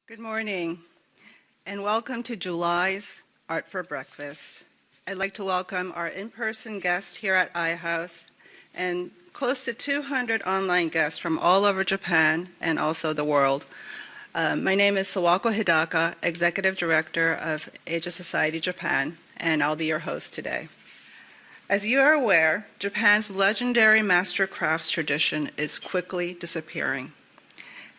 Good morning, and welcome to July's Art for Breakfast. I'd like to welcome our in-person guests here at iHouse and close to 200 online guests from all over Japan and also the world. My name is Sawako Hidaka, Executive Director of Asia Society Japan, and I'll be your host today. As you are aware, Japan's legendary master crafts tradition is quickly disappearing.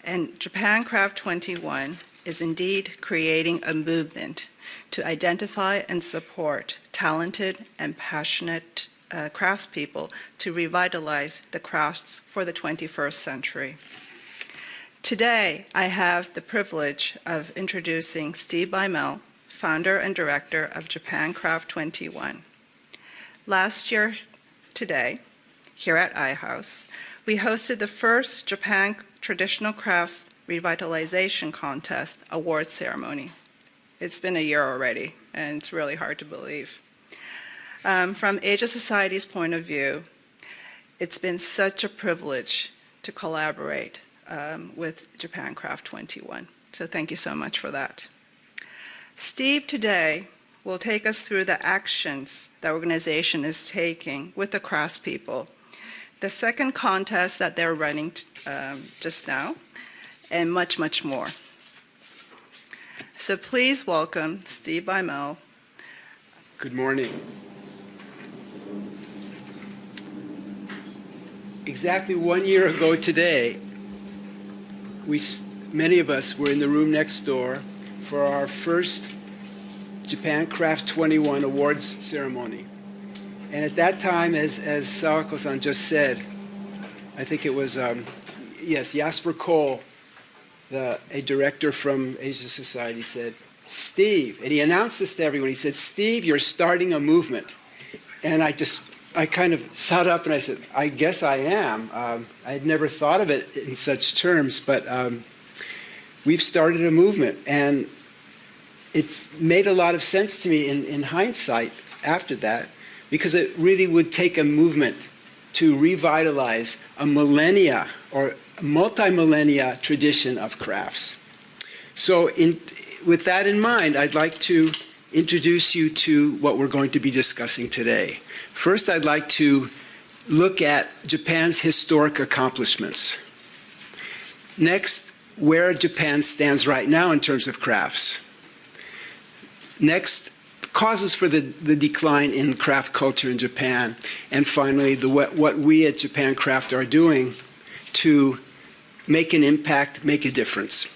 And JapanCraft21 is indeed creating a movement to identify and support talented and passionate craftspeople to revitalize the crafts for the 21st century. Today, I have the privilege of introducing Steve Beimel, founder and director of JapanCraft21. Last year today, here at iHouse, we hosted the first Japan Traditional Crafts Revitalization Contest award ceremony. It's been a year already, and it's really hard to believe. From Asia Society's point of view, it's been such a privilege to collaborate with JapanCraft21. So thank you so much for that. Steve today will take us through the actions the organization is taking with the craftspeople, the second contest that they're running just now, and much, much more. So please welcome Steve Beimel. Good morning. Exactly 1 year ago today, many of us were in the room next door for our first JapanCraft21 awards ceremony. And at that time, as Sawako-san just said, I think it was, yes, Jasper Cole, a director from Asia Society, said, "Steve," and he announced this to everyone, he said, "Steve, you're starting a movement." And I kind of sat up and I said, I guess I am. I had never thought of it in such terms, but we've started a movement. And it's made a lot of sense to me in hindsight after that, because it really would take a movement to revitalize a millennia or multi-millennia tradition of crafts. So with that in mind, I'd like to introduce you to what we're going to be discussing today. First, I'd like to look at Japan's historic accomplishments. Next, where Japan stands right now in terms of crafts. Next, causes for the decline in craft culture in Japan. And finally, what we at Japan Craft are doing to make an impact, make a difference.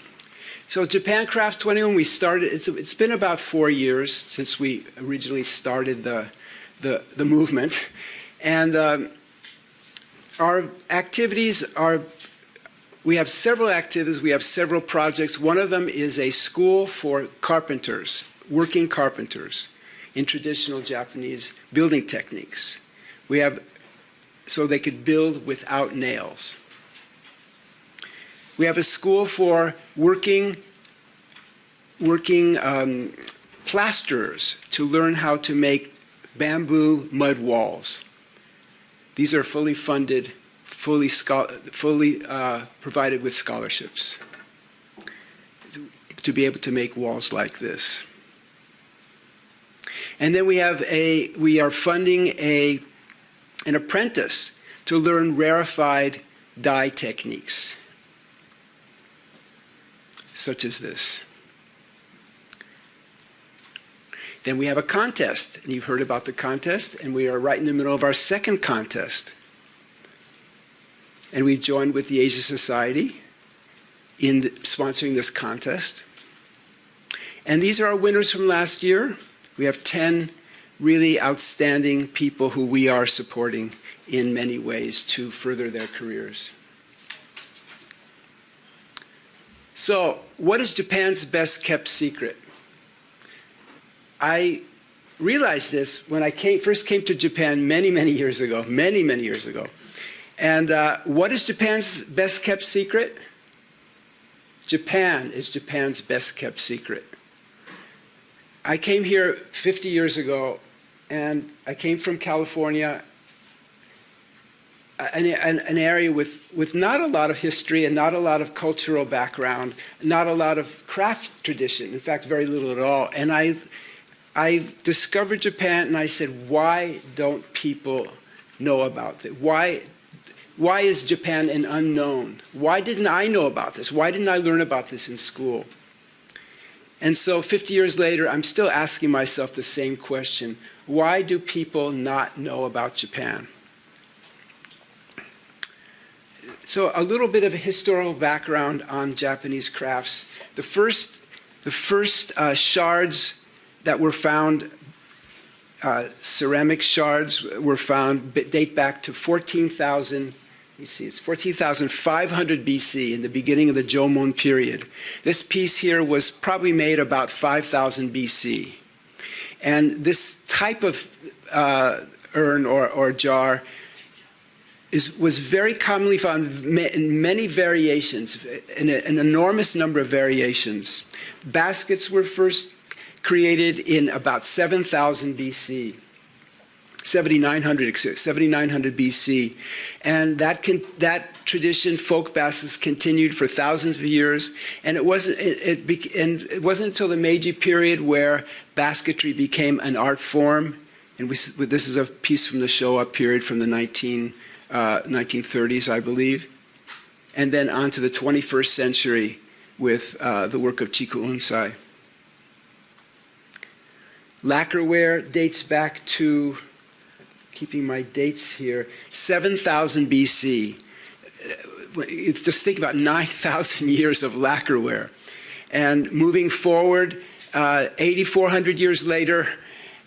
So JapanCraft21, we started, it's been about 4 years since we originally started the movement. And our activities are, we have several activities, we have several projects. One of them is a school for carpenters, working carpenters in traditional Japanese building techniques. We have, so they could build without nails. We have a school for working plasterers to learn how to make bamboo mud walls. These are fully funded, fully provided with scholarships to be able to make walls like this. And then we are funding an apprentice to learn rarefied dye techniques, such as this. Then we have a contest, and you've heard about the contest, and we are right in the middle of our second contest. And we've joined with the Asia Society in sponsoring this contest. And these are our winners from last year. We have 10 really outstanding people who we are supporting in many ways to further their careers. So, what is Japan's best kept secret? I realized this when I first came to Japan many years ago. And what is Japan's best kept secret? Japan is Japan's best kept secret. I came here 50 years ago, and I came from California. an area with not a lot of history and not a lot of cultural background, not a lot of craft tradition, in fact, very little at all. And I discovered Japan and I said, why don't people know about it? Why is Japan an unknown? Why didn't I know about this? Why didn't I learn about this in school? And so 50 years later, I'm still asking myself the same question. Why do people not know about Japan? So a little bit of a historical background on Japanese crafts. The first shards that were found, ceramic shards were found, date back to 14,000. You see, it's 14,500 BC, in the beginning of the Jomon period. This piece here was probably made about 5,000 BC. And this type of urn or jar was very commonly found in many variations, in an enormous number of variations. Baskets were first created in about 7,000 BC. 7900 BC, and that tradition, folk baskets, continued for thousands of years. And it wasn't until the Meiji period where basketry became an art form. And this is a piece from the Showa period from the 1930s, I believe, and then on to the 21st century with the work of Chiku Unsai. Lacquerware dates back to, keeping my dates here, 7,000 BC. Just think about 9,000 years of lacquerware. And moving forward, 8,400 years later,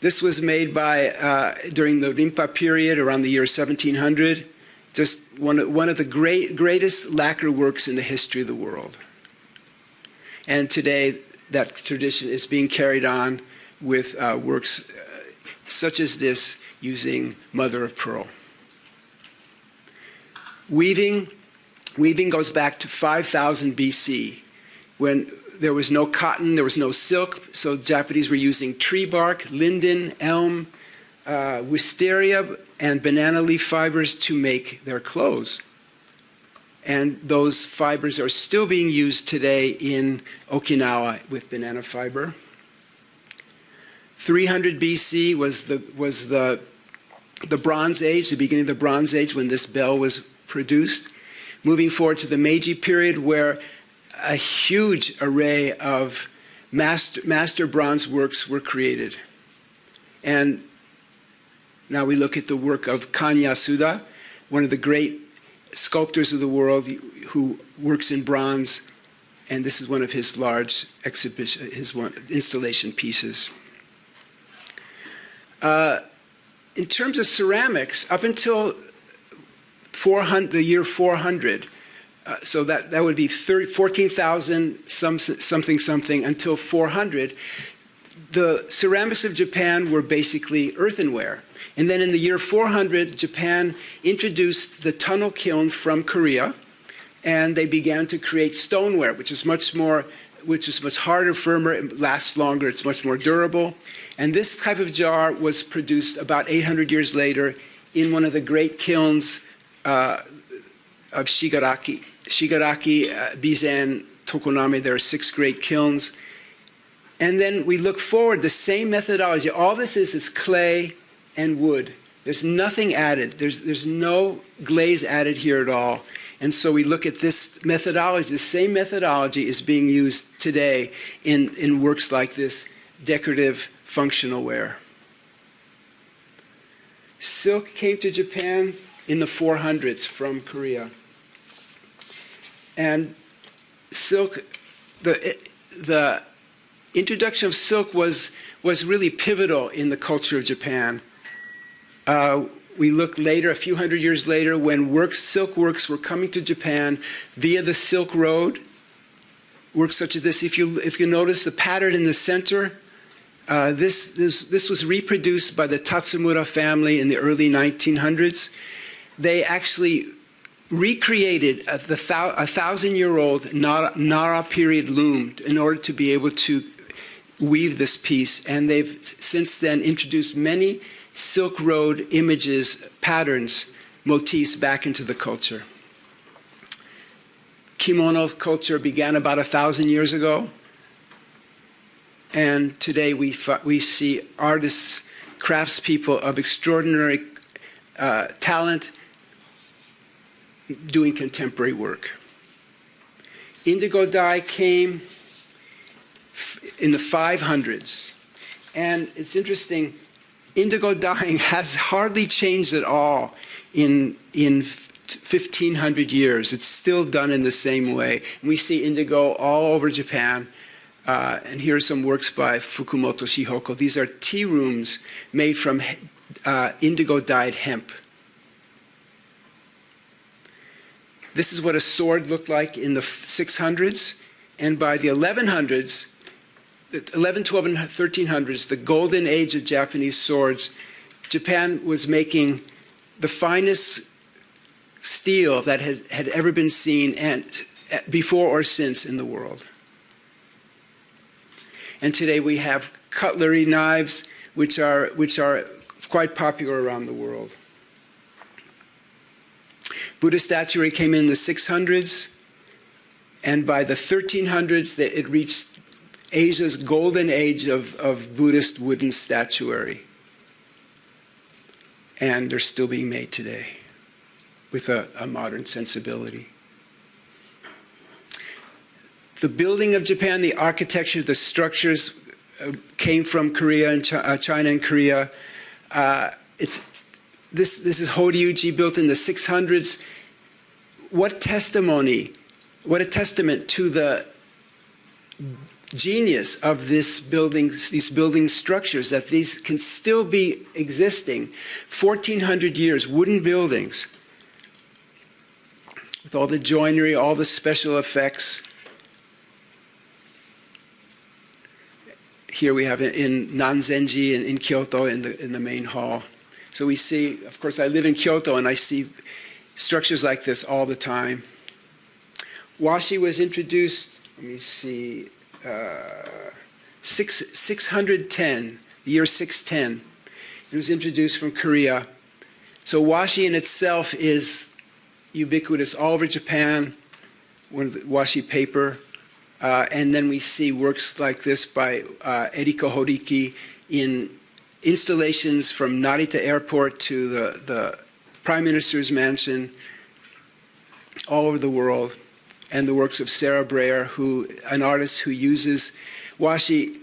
this was made during the Rinpa period, around the year 1700. Just one of the greatest lacquer works in the history of the world. And today, that tradition is being carried on with works such as this, using mother of pearl. Weaving goes back to 5,000 BC, when there was no cotton, there was no silk, so the Japanese were using tree bark, linden, elm, wisteria, and banana leaf fibers to make their clothes. And those fibers are still being used today in Okinawa with banana fiber. 300 BC was the Bronze Age, the beginning of the Bronze Age, when this bell was produced. Moving forward to the Meiji period, where a huge array of master bronze works were created. And now we look at the work of Kan Yasuda, one of the great sculptors of the world who works in bronze, and this is one of his large installation pieces. In terms of ceramics, up until the year 400, so that would be 14,000 something until 400, the ceramics of Japan were basically earthenware. And then in the year 400, Japan introduced the tunnel kiln from Korea, and they began to create stoneware, which is much harder, firmer, it lasts longer, it's much more durable. And this type of jar was produced about 800 years later in one of the great kilns of Shigaraki, Bizen, Tokoname. There are 6 great kilns. And then we look forward, the same methodology. All this is clay and wood. There's nothing added. There's no glaze added here at all. And so we look at this methodology. The same methodology is being used today in works like this, decorative functional wear. Silk came to Japan in the 400s from Korea. And silk, the introduction of silk was really pivotal in the culture of Japan. We look later, a few hundred years later, when silk works were coming to Japan via the Silk Road. Works such as this, if you notice the pattern in the center, this was reproduced by the Tatsumura family in the early 1900s. They actually recreated a 1,000-year-old Nara period loom in order to be able to weave this piece. And they've since then introduced many Silk Road images, patterns motifs back into the culture. Kimono culture began about 1,000 years ago, and today we see artists, craftspeople of extraordinary talent doing contemporary work. Indigo dye came in the 500s, and it's interesting, indigo dyeing has hardly changed at all in 1,500 years. It's still done in the same way. And we see indigo all over Japan. And here are some works by Fukumoto Shihoko. These are tea rooms made from indigo-dyed hemp. This is what a sword looked like in the 600s. And by the 1100s, 11, 12, and 1300s, the golden age of Japanese swords, Japan was making the finest steel that had ever been seen and before or since in the world. And today we have cutlery knives, which are quite popular around the world. Buddhist statuary came in the 600s, and by the 1300s, it reached Asia's golden age of Buddhist wooden statuary. And they're still being made today with a modern sensibility. The building of Japan, the architecture, the structures came from Korea and China and Korea. This is Horyuji, built in the 600s. What testimony, what a testament to the genius of these building structures, that these can still be existing. 1,400 years, wooden buildings, with all the joinery, all the special effects. Here we have it in Nanzenji in Kyoto in the main hall. So we see, of course, I live in Kyoto and I see structures like this all the time. Washi was introduced, let me see, 610, the year 610. It was introduced from Korea. So washi in itself is ubiquitous all over Japan, washi paper. And then we see works like this by Eriko Horiki in installations from Narita Airport to the Prime Minister's mansion all over the world. And the works of Sarah Breyer, an artist who uses washi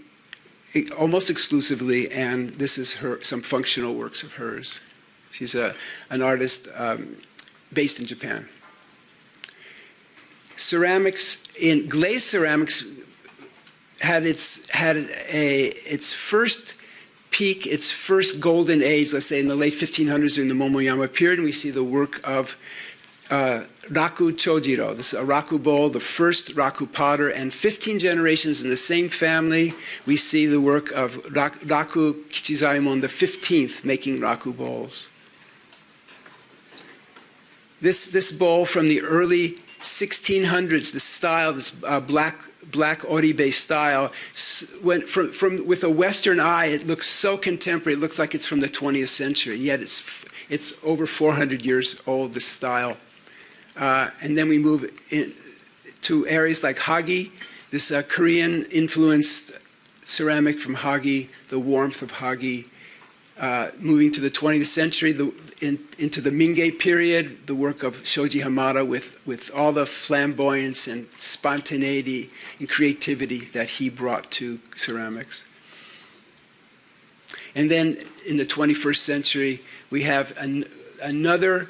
almost exclusively, and this is some functional works of hers. She's an artist based in Japan. Ceramics, glazed ceramics had its first peak, its first golden age, let's say in the late 1500s during the Momoyama period, and we see the work of Raku Chojiro. This is a raku bowl, the first raku potter, and 15 generations in the same family. We see the work of Raku Kichizaemon, the 15th, making raku bowls. This bowl from the early 1600s, this style, this black oribe style, went from with a Western eye, it looks so contemporary. It looks like it's from the 20th century. Yet it's over 400 years old, this style. And then we move to areas like Hagi, this Korean-influenced ceramic from Hagi, the warmth of Hagi. Moving to the 20th century, into the Mingei period, the work of Shoji Hamada with all the flamboyance and spontaneity and creativity that he brought to ceramics. And then in the 21st century, we have another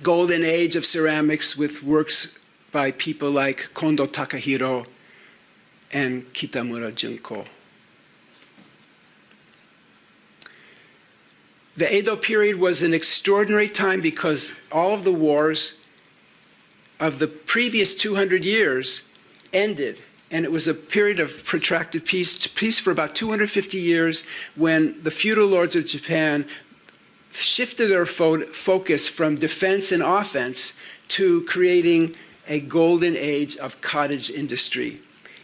golden age of ceramics with works by people like Kondo Takahiro and Kitamura Junko. The Edo period was an extraordinary time because all of the wars of the previous 200 years ended, and it was a period of protracted peace for about 250 years, when the feudal lords of Japan shifted their focus from defense and offense to creating a golden age of cottage industry.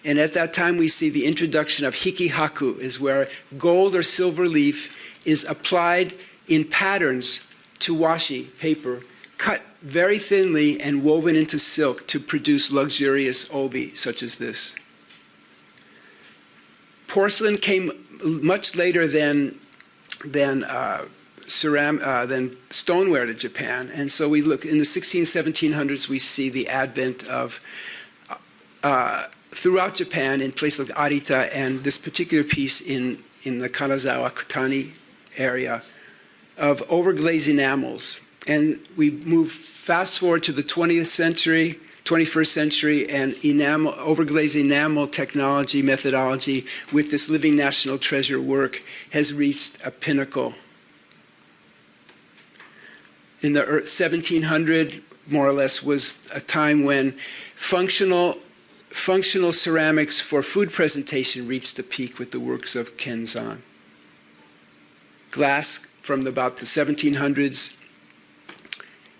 And at that time we see the introduction of hikihaku, is where gold or silver leaf is applied in patterns to washi paper, cut very thinly and woven into silk to produce luxurious obi, such as this. Porcelain came much later than stoneware to Japan, and so we look in the 1700s. We see the advent of throughout Japan in places like Arita and this particular piece in the Kanazawa Kutani area of overglazed enamels. And we move fast forward to the 20th century, 21st century, and overglazed enamel technology, methodology with this living national treasure work has reached a pinnacle. In the 1700, more or less, was a time when functional ceramics for food presentation reached the peak with the works of Kenzan. Glass from about the 1700s.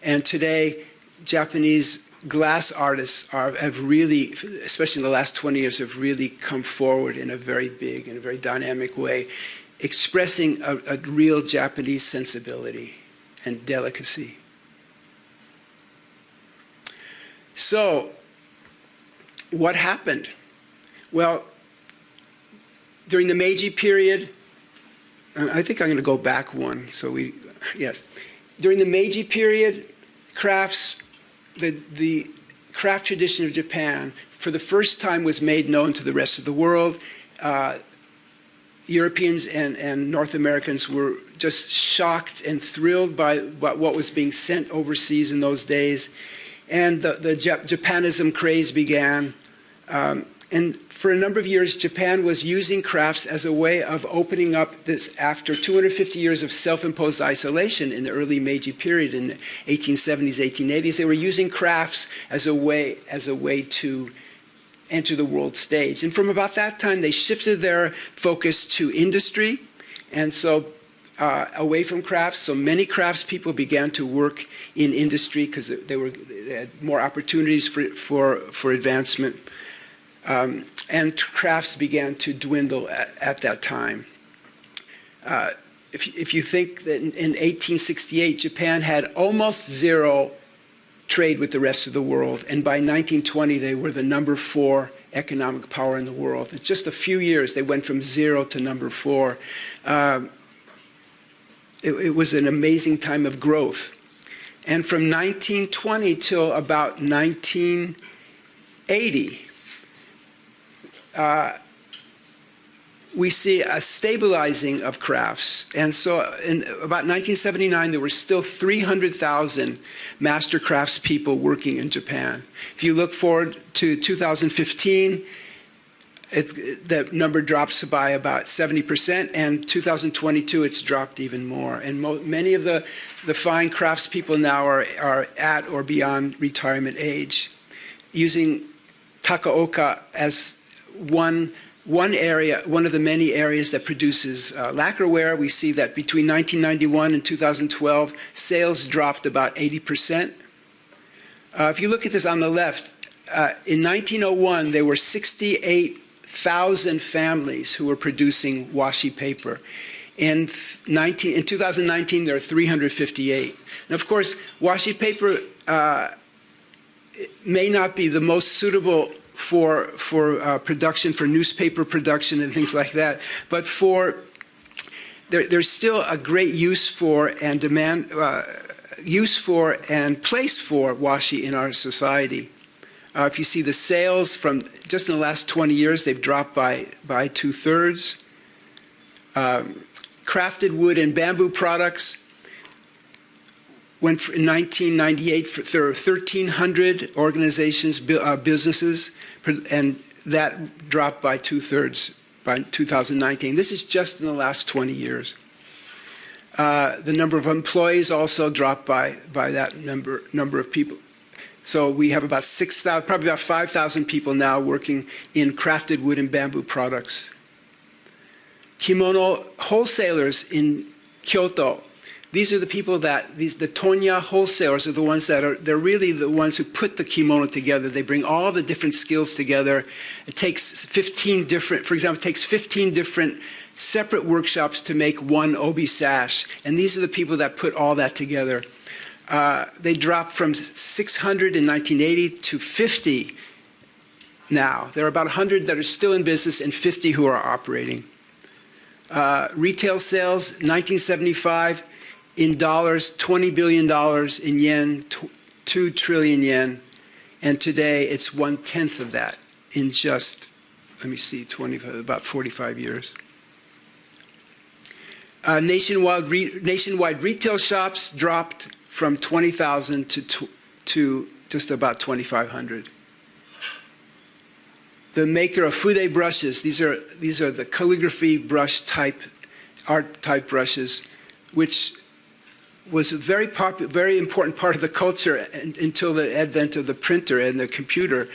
And today, Japanese glass artists have really, especially in the last 20 years, have really come forward in a very big and a very dynamic way, expressing a real Japanese sensibility and delicacy. So, what happened? Well, during the Meiji period, I think I'm going to go back one. Yes. During the Meiji period, crafts, the craft tradition of Japan, for the first time was made known to the rest of the world. Europeans and North Americans were just shocked and thrilled by what was being sent overseas in those days. And the Japanism craze began. And for a number of years, Japan was using crafts as a way of opening up this, after 250 years of self-imposed isolation in the early Meiji period in the 1870s, 1880s. They were using crafts as a way to enter the world stage. And from about that time, they shifted their focus to industry, and so away from crafts. So many craftspeople began to work in industry because they had more opportunities for advancement. And crafts began to dwindle at that time. If you think that in 1868, Japan had almost zero trade with the rest of the world, and by 1920 they were the number 4 economic power in the world. In just a few years, they went from 0 to number 4. It was an amazing time of growth. And from 1920 till about 1980, we see a stabilizing of crafts. And so in about 1979, there were still 300,000 master crafts people working in Japan. If you look forward to 2015, that number drops by about 70%, and 2022, it's dropped even more. And many of the fine craftspeople now are at or beyond retirement age. Using Takaoka as one area, one of the many areas that produces lacquerware, we see that between 1991 and 2012, sales dropped about 80%. If you look at this on the left, in 1901, there were 68,000 families who were producing washi paper. In 2019, there are 358. And of course, washi paper may not be the most suitable for production, for newspaper production and things like that, but there's still a great use for and demand, use for and place for washi in our society. If you see the sales from just in the last 20 years, they've dropped by 2/3. Crafted wood and bamboo products went in 1998, there are 1,300 organizations, businesses, and that dropped by 2/3 by 2019. This is just in the last 20 years. The number of employees also dropped by that number of people. So we have about 6,000, probably about 5,000 people now working in crafted wood and bamboo products. Kimono wholesalers in Kyoto These are the people that, the Tonya wholesalers are the ones they're really the ones who put the kimono together. They bring all the different skills together. It takes 15 different, for example, it takes 15 different separate workshops to make one obi sash. And these are the people that put all that together. They dropped from 600 in 1980 to 50 now. There are about 100 that are still in business and 50 who are operating. Retail sales, 1975, in dollars, $20 billion, in yen, 2 trillion yen. And today it's 1/10 of that in just, let me see, about 45 years. Nationwide retail shops dropped from 20,000 to just about 2,500. The maker of fude brushes, these are the calligraphy brush type, art type brushes, which was a very important part of the culture until the advent of the printer and the computer.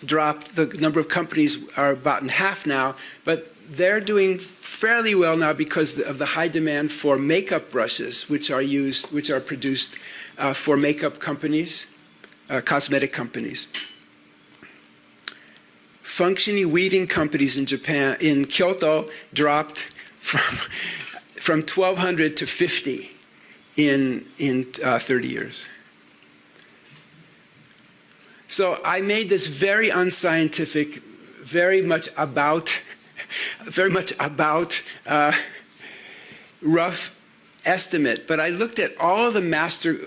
Dropped. The number of companies are about in half now, but they're doing fairly well now because of the high demand for makeup brushes, which are produced for makeup companies, cosmetic companies. Functioning weaving companies in Japan, in Kyoto, dropped from 1,200 to 50 in 30 years. So I made this very unscientific, very much about rough estimate, but I looked at all of the master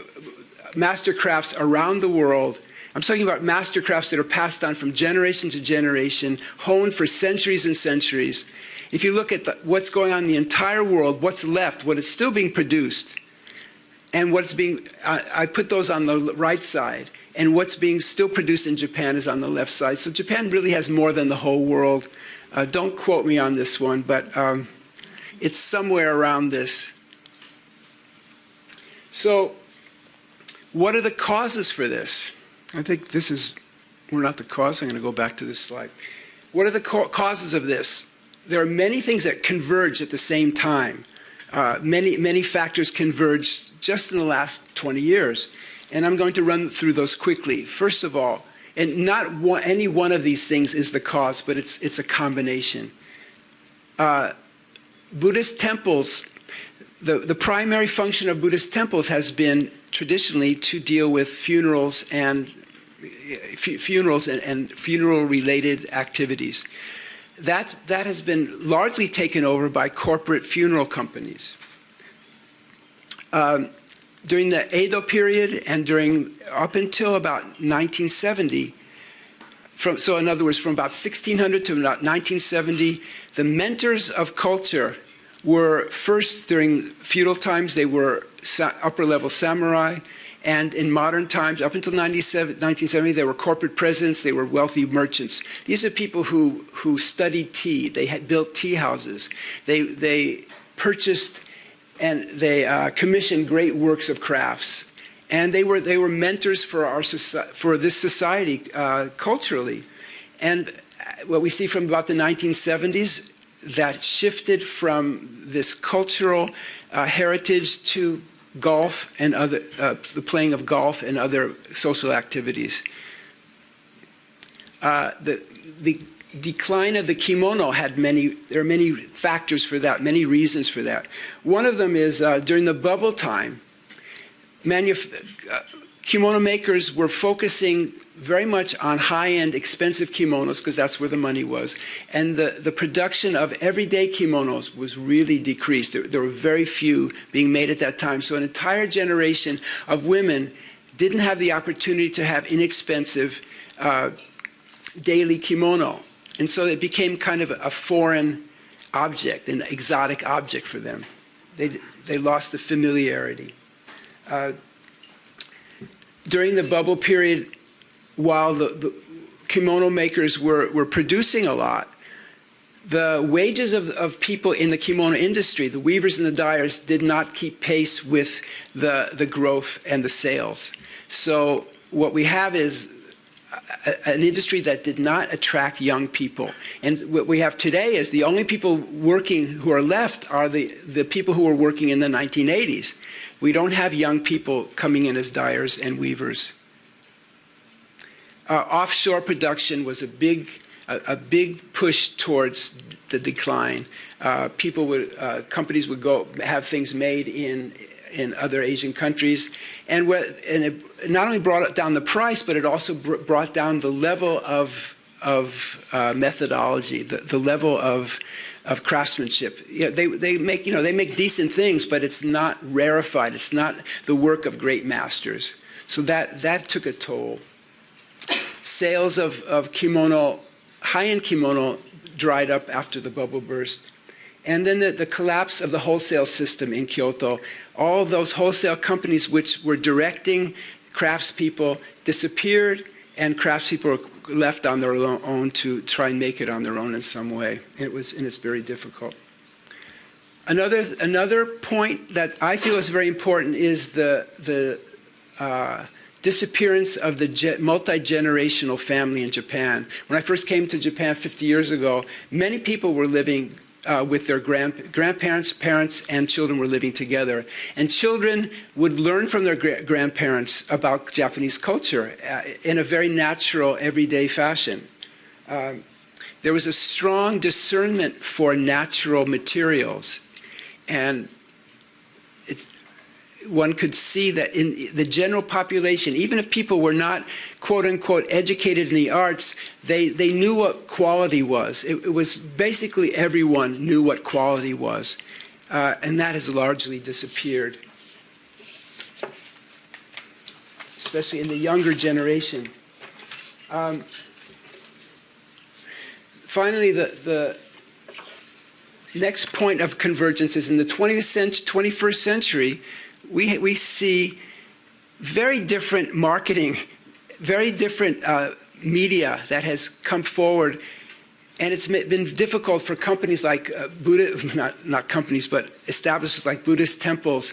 crafts around the world. I'm talking about master crafts that are passed on from generation to generation, honed for centuries and centuries. If you look at what's going on in the entire world, what's left, what is still being produced, and what's being, I put those on the right side, and what's being still produced in Japan is on the left side. So Japan really has more than the whole world. Don't quote me on this one, but it's somewhere around this. So what are the causes for this? I think this is, we're not the cause. I'm going to go back to this slide. What are the causes of this? There are many things that converge at the same time. Many factors converge just in the last 20 years. And I'm going to run through those quickly. First of all, and not any one of these things is the cause, but it's a combination. Buddhist temples, the primary function of Buddhist temples has been traditionally to deal with funerals and funeral-related activities. That has been largely taken over by corporate funeral companies. During the Edo period and up until about 1970, so in other words, from about 1600 to about 1970, the mentors of culture were first during feudal times, they were upper-level samurai, and in modern times, up until 1970, they were corporate presidents, they were wealthy merchants. These are people who studied tea, they had built tea houses, they purchased and they commissioned great works of crafts, and they were mentors for this society culturally. And what we see from about the 1970s, that shifted from this cultural heritage to golf and other the playing of golf and other social activities. The decline of the kimono there are many factors for that, many reasons for that. One of them is during the bubble time, kimono makers were focusing very much on high-end expensive kimonos because that's where the money was. And the production of everyday kimonos was really decreased. There were very few being made at that time. So an entire generation of women didn't have the opportunity to have inexpensive daily kimono. And so it became kind of a foreign object, an exotic object for them. They lost the familiarity. During the bubble period, while the kimono makers were producing a lot, the wages of people in the kimono industry, the weavers and the dyers, did not keep pace with the growth and the sales. So what we have is an industry that did not attract young people. And what we have today is the only people working who are left are the people who were working in the 1980s. We don't have young people coming in as dyers and weavers. Offshore production was a big push towards the decline. Companies would go have things made in other Asian countries, and it not only brought down the price, but it also brought down the level of methodology, the level of craftsmanship. They make decent things, but it's not rarefied. It's not the work of great masters. So that took a toll. Sales of kimono, high-end kimono, dried up after the bubble burst. And then the collapse of the wholesale system in Kyoto. All of those wholesale companies which were directing craftspeople disappeared, and craftspeople were left on their own to try and make it on their own in some way. And it's very difficult. Another point that I feel is very important is the disappearance of the multi-generational family in Japan. When I first came to Japan 50 years ago, many people were living with their grandparents, parents, and children were living together. And children would learn from their grandparents about Japanese culture in a very natural, everyday fashion. There was a strong discernment for natural materials. And one could see that in the general population, even if people were not, quote unquote, educated in the arts, they knew what quality was. It was basically everyone knew what quality was. And that has largely disappeared, especially in the younger generation. Finally, the next point of convergence is in the 21st century, we see very different marketing, very different media that has come forward, and it's been difficult for companies like not companies, but establishments like Buddhist temples,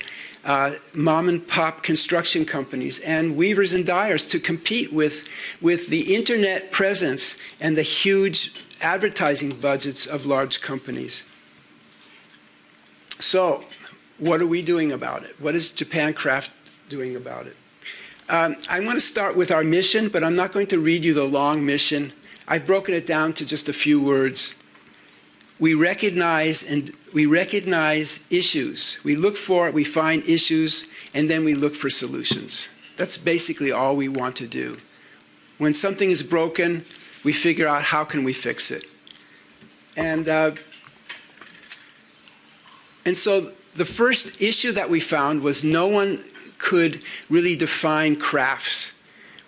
mom and pop construction companies, and weavers and dyers to compete with the internet presence and the huge advertising budgets of large companies. So, what are we doing about it? What is JapanCraft doing about it? I'm going to start with our mission, but I'm not going to read you the long mission. I've broken it down to just a few words. We recognize issues. We look for it, we find issues, and then we look for solutions. That's basically all we want to do. When something is broken, we figure out how can we fix it. And so the first issue that we found was no one could really define crafts.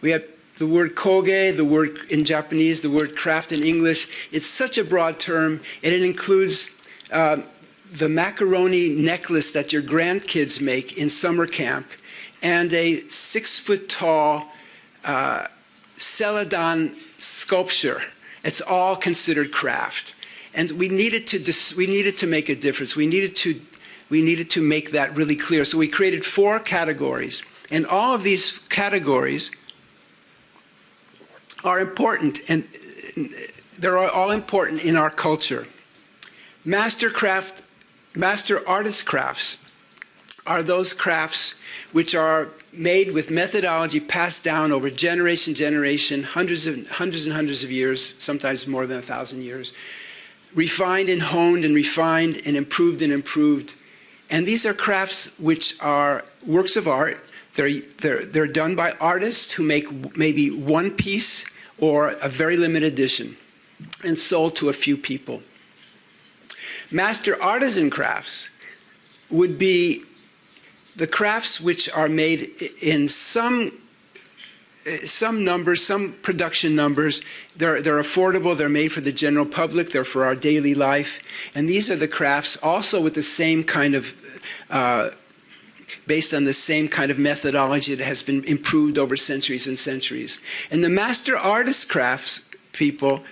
We had the word koge, the word in Japanese, the word craft in English. It's such a broad term, and it includes the macaroni necklace that your grandkids make in summer camp, and a 6-foot-tall celadon sculpture. It's all considered craft. And we needed to make a difference. We needed to make that really clear. So we created 4 categories. And all of these categories are important, and they're all important in our culture. Master artist crafts are those crafts which are made with methodology passed down over generation, hundreds and hundreds of years, sometimes more than 1,000 years, refined and honed and refined and improved and improved. And these are crafts which are works of art. They're done by artists who make maybe one piece or a very limited edition and sold to a few people. Master artisan crafts would be the crafts which are made in some numbers, some production numbers. They're affordable, they're made for the general public, they're for our daily life. And these are the crafts also with the same kind of, based on the same kind of methodology that has been improved over centuries and centuries. And the master artist crafts people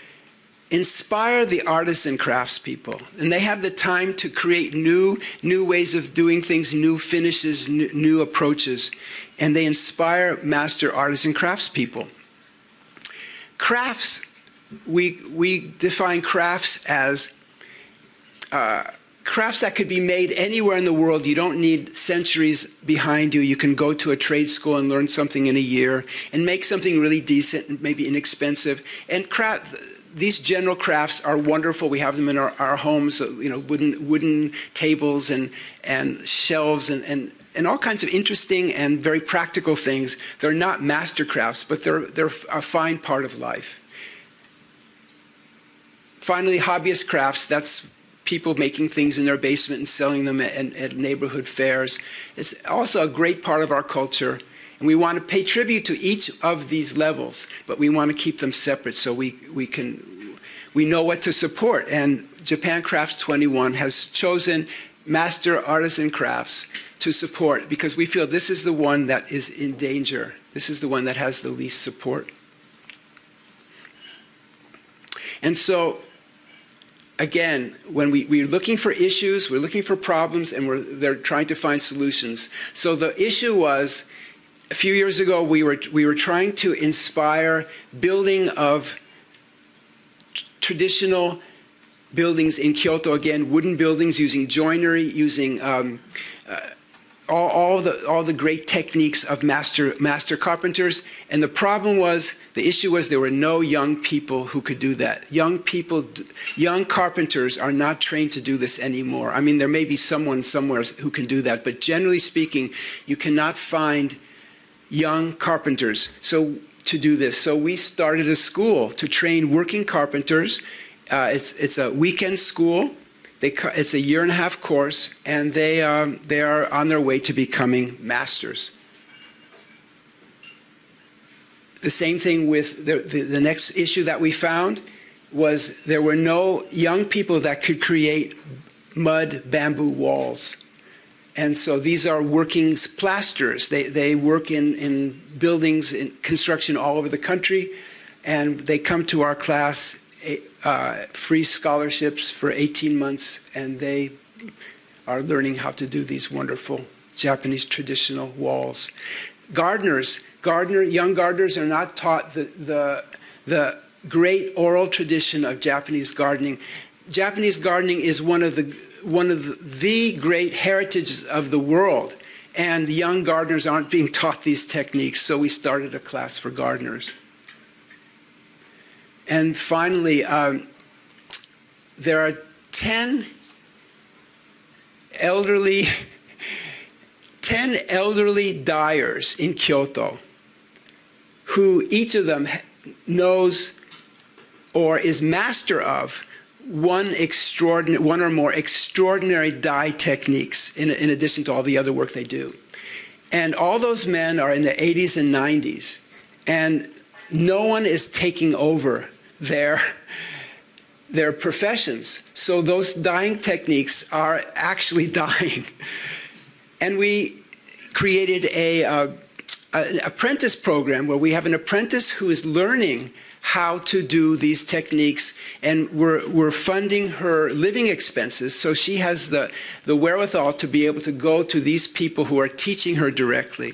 inspire the artisan crafts people. And they have the time to create new ways of doing things, new finishes, new approaches. And they inspire master artisan crafts people. crafts, we define crafts as crafts that could be made anywhere in the world. You don't need centuries behind you. You can go to a trade school and learn something in a year and make something really decent and maybe inexpensive. And these general crafts are wonderful. We have them in our homes, wooden tables and shelves and all kinds of interesting and very practical things. They're not master crafts, but they're a fine part of life. Finally, hobbyist crafts, that's people making things in their basement and selling them at neighborhood fairs. It's also a great part of our culture. And we want to pay tribute to each of these levels, but we want to keep them separate so we know what to support. And JapanCraft21 has chosen master artisan crafts to support because we feel this is the one that is in danger. This is the one that has the least support. And so, again, when we're looking for issues, we're looking for problems, and they're trying to find solutions. So the issue was, a few years ago, we were trying to inspire building of traditional buildings in Kyoto, again, wooden buildings using joinery, using all the great techniques of master carpenters. And the issue was there were no young people who could do that. Young carpenters are not trained to do this anymore. I mean, there may be someone somewhere who can do that, but generally speaking, you cannot find young carpenters to do this. So we started a school to train working carpenters. It's a weekend school. It's a year-and-a-half course, and they are on their way to becoming masters. The same thing with the next issue that we found was there were no young people that could create mud bamboo walls. And so these are working plasterers. They work in buildings, in construction all over the country, and they come to our class, free scholarships for 18 months, and they are learning how to do these wonderful Japanese traditional walls. Young gardeners are not taught the great oral tradition of Japanese gardening. Japanese gardening is one of the great heritages of the world, and the young gardeners aren't being taught these techniques, so we started a class for gardeners. And finally, there are 10 elderly dyers in Kyoto who each of them knows or is master of one or more extraordinary dye techniques in addition to all the other work they do. And all those men are in their 80s and 90s, and no one is taking over their professions. So those dyeing techniques are actually dying. And we created an apprentice program where we have an apprentice who is learning how to do these techniques, and we're funding her living expenses, so she has the wherewithal to be able to go to these people who are teaching her directly.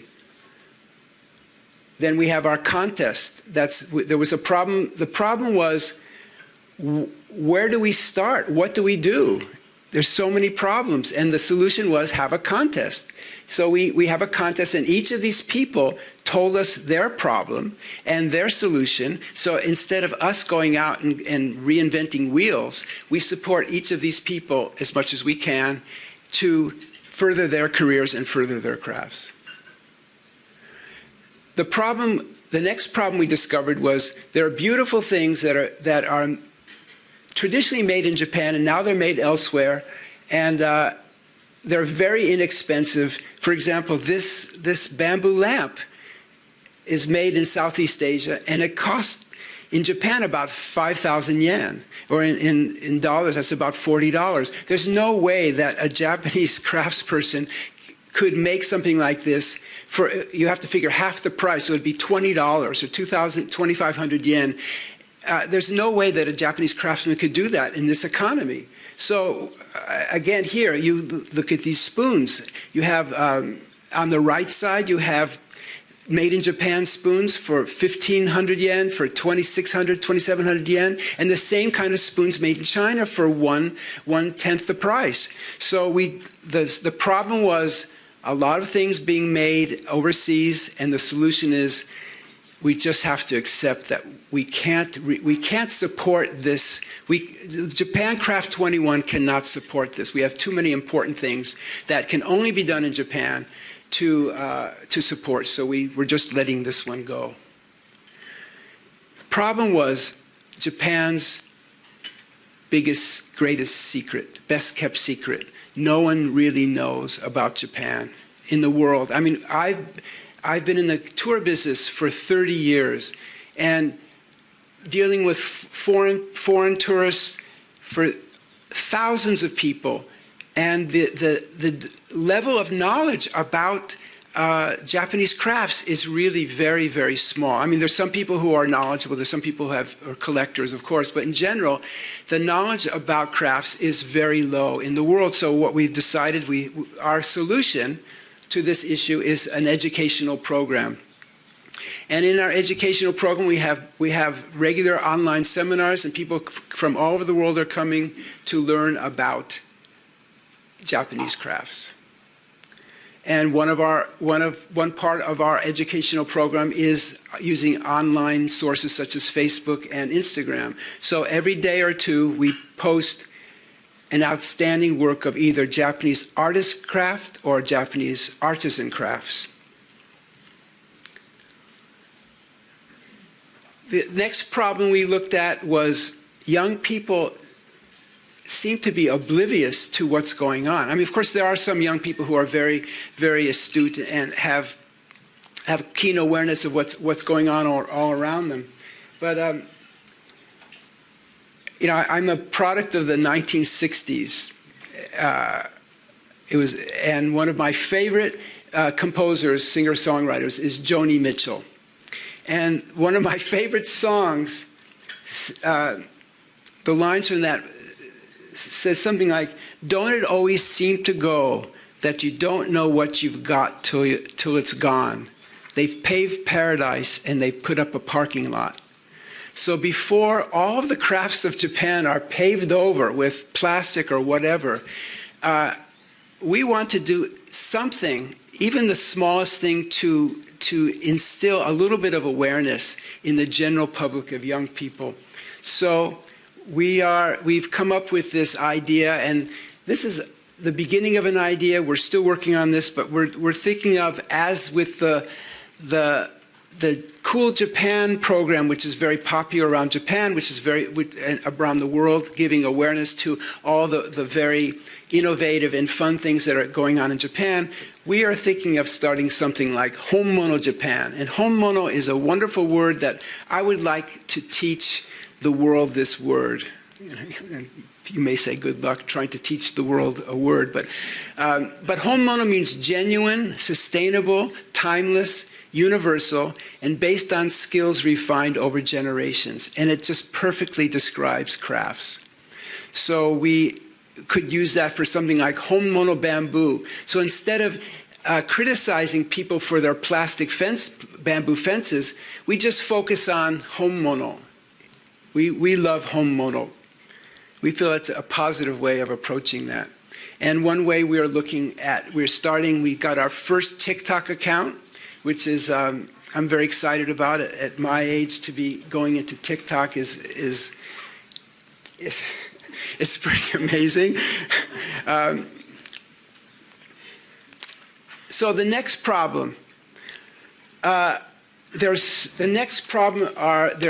Then we have our contest. There was a problem. The problem was, where do we start? What do we do? There's so many problems, and the solution was have a contest. So we have a contest, and each of these people told us their problem and their solution. So instead of us going out and reinventing wheels, we support each of these people as much as we can to further their careers and further their crafts. The next problem we discovered was there are beautiful things that are traditionally made in Japan, and now they're made elsewhere, and they're very inexpensive. For example, this bamboo lamp is made in Southeast Asia, and it costs in Japan about 5,000 yen, or in dollars, that's about $40. There's no way that a Japanese craftsperson could make something like this for, you have to figure half the price, so it would be $20 or 2,500 yen. There's no way that a Japanese craftsman could do that in this economy. So again, here, you look at these spoons. You have, on the right side, you have made in Japan spoons for 1,500 yen, for 2,600, 2,700 yen, and the same kind of spoons made in China for one-tenth the price. So the problem was a lot of things being made overseas, and the solution is we just have to accept that we can't support this. JapanCraft21 cannot support this. We have too many important things that can only be done in Japan to support. So we're just letting this one go. Problem was Japan's biggest, greatest secret, best kept secret. No one really knows about Japan in the world. I mean, I've been in the tour business for 30 years, and dealing with foreign tourists for thousands of people, and the level of knowledge about Japanese crafts is really very, very small. I mean, there's some people who are knowledgeable, there's some people who are collectors, of course, but in general, the knowledge about crafts is very low in the world. So what we've decided, our solution to this issue is an educational program. And in our educational program, we have regular online seminars, and people from all over the world are coming to learn about Japanese crafts. And one part of our educational program is using online sources such as Facebook and Instagram. So every day or two, we post an outstanding work of either Japanese artist craft or Japanese artisan crafts. The next problem we looked at was young people seem to be oblivious to what's going on. I mean, of course, there are some young people who are very, very astute and have keen awareness of what's going on all around them. But you know, I'm a product of the 1960s. And one of my favorite composers, singer-songwriters, is Joni Mitchell. And one of my favorite songs, the lines from that says something like, "Don't it always seem to go that you don't know what you've got till it's gone? They've paved paradise and they've put up a parking lot." So before all of the crafts of Japan are paved over with plastic or whatever, we want to do something, even the smallest thing, to instill a little bit of awareness in the general public of young people. So we've come up with this idea, and this is the beginning of an idea. We're still working on this, but we're thinking of, as with the Cool Japan program, which is very popular around Japan, which is around the world, giving awareness to all the very innovative and fun things that are going on in Japan. We are thinking of starting something like Honmono Japan. And Honmono is a wonderful word that I would like to teach the world this word. And you may say good luck trying to teach the world a word, but Honmono means genuine, sustainable, timeless, universal, and based on skills refined over generations. And it just perfectly describes crafts. So we could use that for something like Honmono bamboo. So instead of criticizing people for their plastic bamboo fences, we just focus on Honmono. We love Honmono. We feel it's a positive way of approaching that. And one way we got our first TikTok account, which is, I'm very excited about it. At my age, to be going into TikTok is it's pretty amazing. So the next problem, there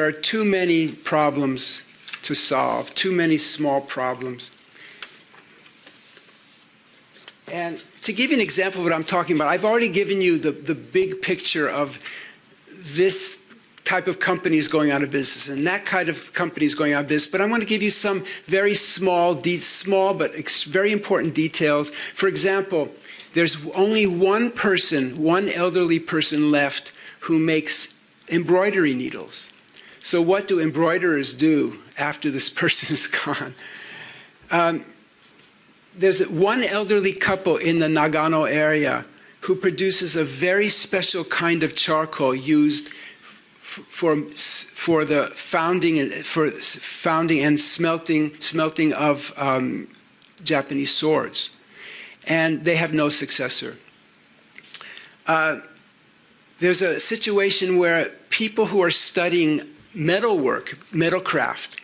are too many problems to solve, too many small problems. And to give you an example of what I'm talking about, I've already given you the big picture of this type of companies going out of business and that kind of companies going out of business, but I want to give you some very small but very important details. For example, there's only one elderly person left who makes embroidery needles. So what do embroiderers do after this person is gone? There's one elderly couple in the Nagano area who produces a very special kind of charcoal used for the founding and smelting of Japanese swords, and they have no successor. There's a situation where people who are studying metalwork, metalcraft,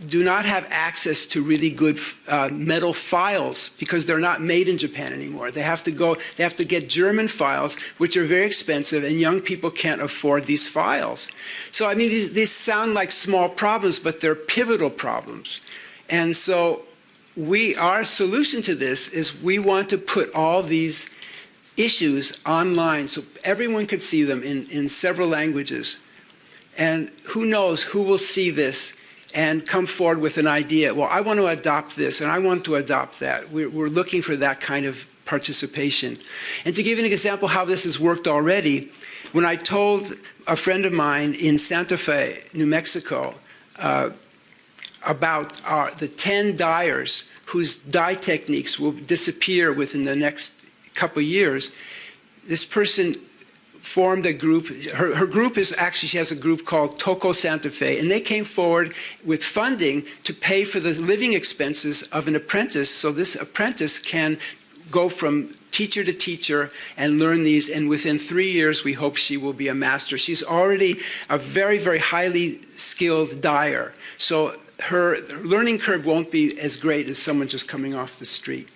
do not have access to really good metal files because they're not made in Japan anymore. They have to get German files, which are very expensive, and young people can't afford these files. So I mean, these sound like small problems, but they're pivotal problems. And so our solution to this is we want to put all these issues online so everyone could see them in several languages. And who knows who will see this and come forward with an idea. Well, I want to adopt this, and I want to adopt that. We're looking for that kind of participation. And to give you an example how this has worked already, when I told a friend of mine in Santa Fe, New Mexico, about the 10 dyers whose dye techniques will disappear within the next couple of years, this person formed a group. Her group is actually, she has a group called Toko Santa Fe, and they came forward with funding to pay for the living expenses of an apprentice, so this apprentice can go from teacher to teacher and learn these, and within 3 years we hope she will be a master. She's already a very, very highly skilled dyer, so her learning curve won't be as great as someone just coming off the street.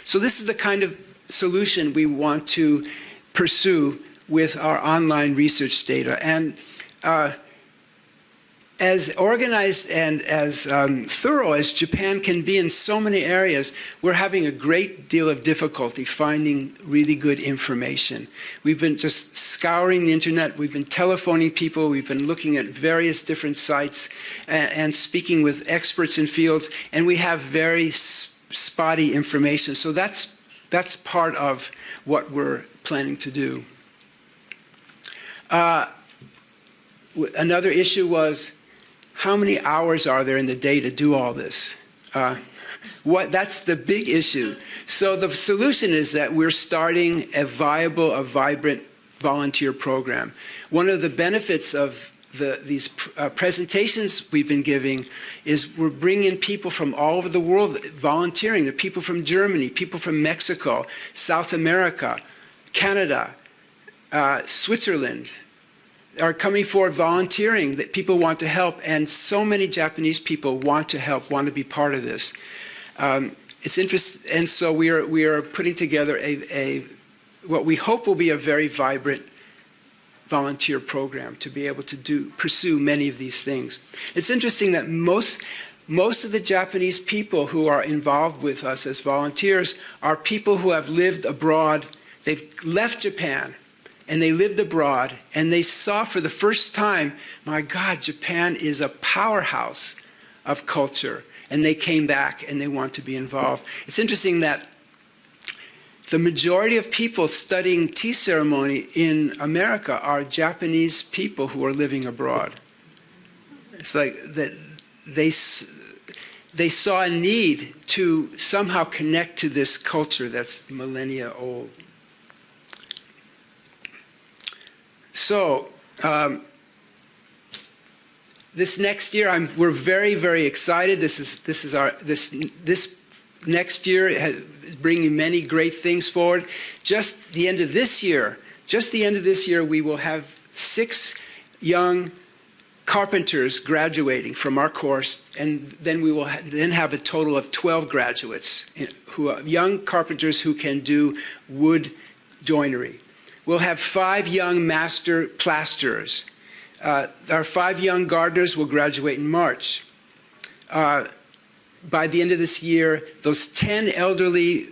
So this is the kind of solution we want to pursue with our online research data. And as organized and as thorough as Japan can be in so many areas, we're having a great deal of difficulty finding really good information. We've been just scouring the internet, we've been telephoning people, we've been looking at various different sites and speaking with experts in fields, and we have very spotty information. So that's part of what we're planning to do. Another issue was, how many hours are there in the day to do all this? That's the big issue. So the solution is that we're starting a vibrant volunteer program. One of the benefits of these presentations we've been giving is we're bringing people from all over the world volunteering. There are people from Germany, people from Mexico, South America, Canada, Switzerland are coming forward volunteering, that people want to help, and so many Japanese people want to help, want to be part of this. It's interesting, and so we are putting together what we hope will be a very vibrant volunteer program to be able to pursue many of these things. It's interesting that most of the Japanese people who are involved with us as volunteers are people who have lived abroad. They've left Japan and they lived abroad, and they saw for the first time, my God, Japan is a powerhouse of culture, and they came back and they want to be involved. It's interesting that the majority of people studying tea ceremony in America are Japanese people who are living abroad. It's like that they saw a need to somehow connect to this culture that's millennia old. So this next year, we're very, very excited. This next year is bringing many great things forward. Just the end of this year, we will have 6 young carpenters graduating from our course, and then we will have a total of 12 graduates, who are young carpenters who can do wood joinery. We'll have 5 young master plasterers. Our 5 young gardeners will graduate in March. By the end of this year, those 10 elderly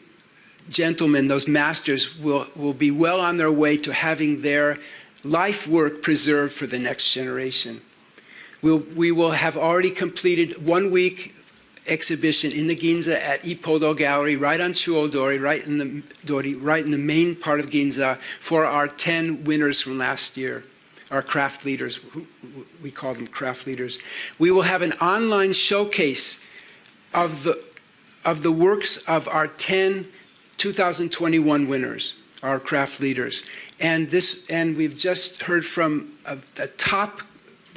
gentlemen, those masters, will be well on their way to having their life work preserved for the next generation. We will have already completed 1-week exhibition in the Ginza at Ippodo Gallery, right on Chuodori, right in the main part of Ginza, for our 10 winners from last year, our craft leaders. We call them craft leaders. We will have an online showcase of the works of our 10 2021 winners, our craft leaders. And we've just heard from a top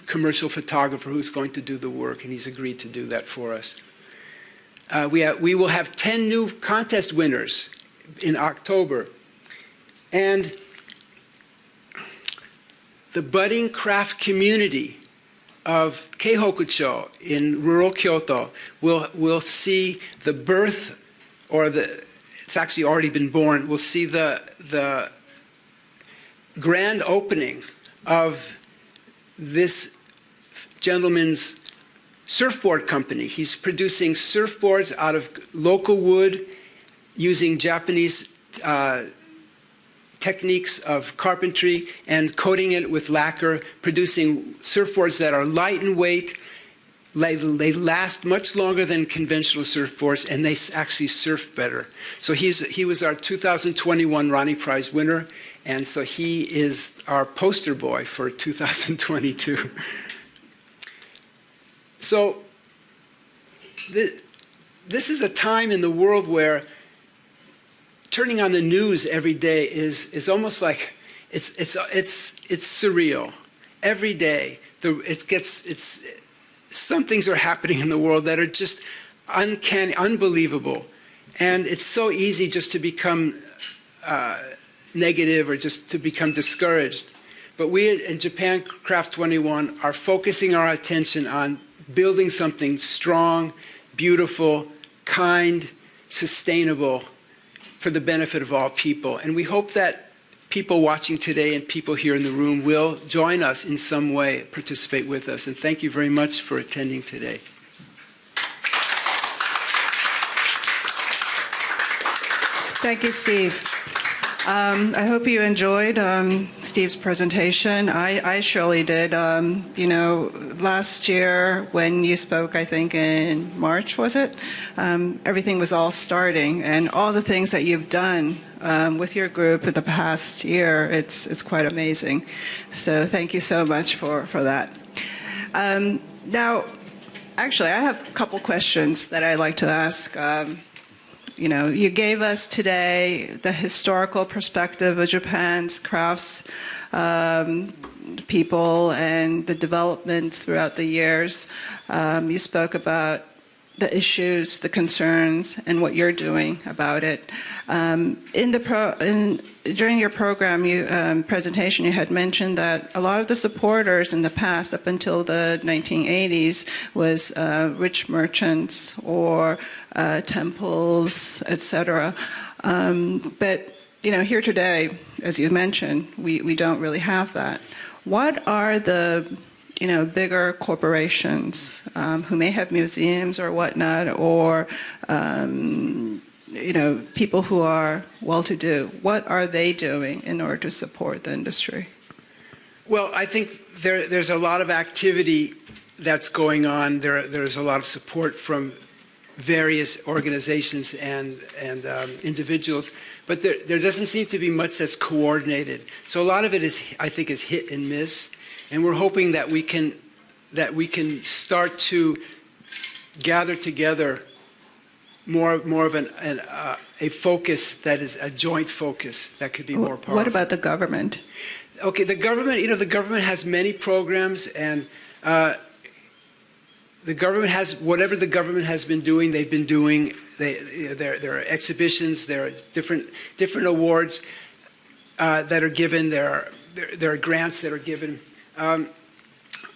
commercial photographer who's going to do the work, and he's agreed to do that for us. We will have 10 new contest winners in October. And the budding craft community of Keihokucho in rural Kyoto will see the birth, or it's actually already been born, we'll see the grand opening of this gentleman's surfboard company. He's producing surfboards out of local wood using Japanese techniques of carpentry and coating it with lacquer, producing surfboards that are light in weight. They last much longer than conventional surfboards, and they actually surf better. So he was our 2021 Ronnie Prize winner, and so he is our poster boy for 2022. So this is a time in the world where turning on the news every day is almost like it's surreal. Every day some things are happening in the world that are just uncanny, unbelievable, and it's so easy just to become negative or just to become discouraged. But we in JapanCraft21 are focusing our attention on building something strong, beautiful, kind, sustainable for the benefit of all people. And we hope that people watching today and people here in the room will join us in some way, participate with us. And thank you very much for attending today. Thank you, Steve. I hope you enjoyed Steve's presentation. I surely did. Last year when you spoke, I think in March, was it? Everything was all starting, and all the things that you've done with your group in the past year, it's quite amazing. So thank you so much for that. Now, actually, I have a couple questions that I'd like to ask. You gave us today the historical perspective of Japan's crafts people and the developments throughout the years. You spoke about the issues, the concerns, and what you're doing about it. During your program, presentation, you had mentioned that a lot of the supporters in the past, up until the 1980s, was rich merchants or temples, etc. But here today, as you mentioned, we don't really have that. What are the bigger corporations who may have museums or whatnot, or people who are well-to-do? What are they doing in order to support the industry? Well, I think there's a lot of activity that's going on. There's a lot of support from various organizations and individuals, but there doesn't seem to be much that's coordinated. So a lot of it I think is hit and miss. And we're hoping that we can start to gather together more of a focus that is a joint focus that could be more powerful. What about the government? Okay, the government. The government has many programs, and the government has whatever the government has been doing. They've been doing. There are exhibitions. There are different awards that are given. There are grants that are given.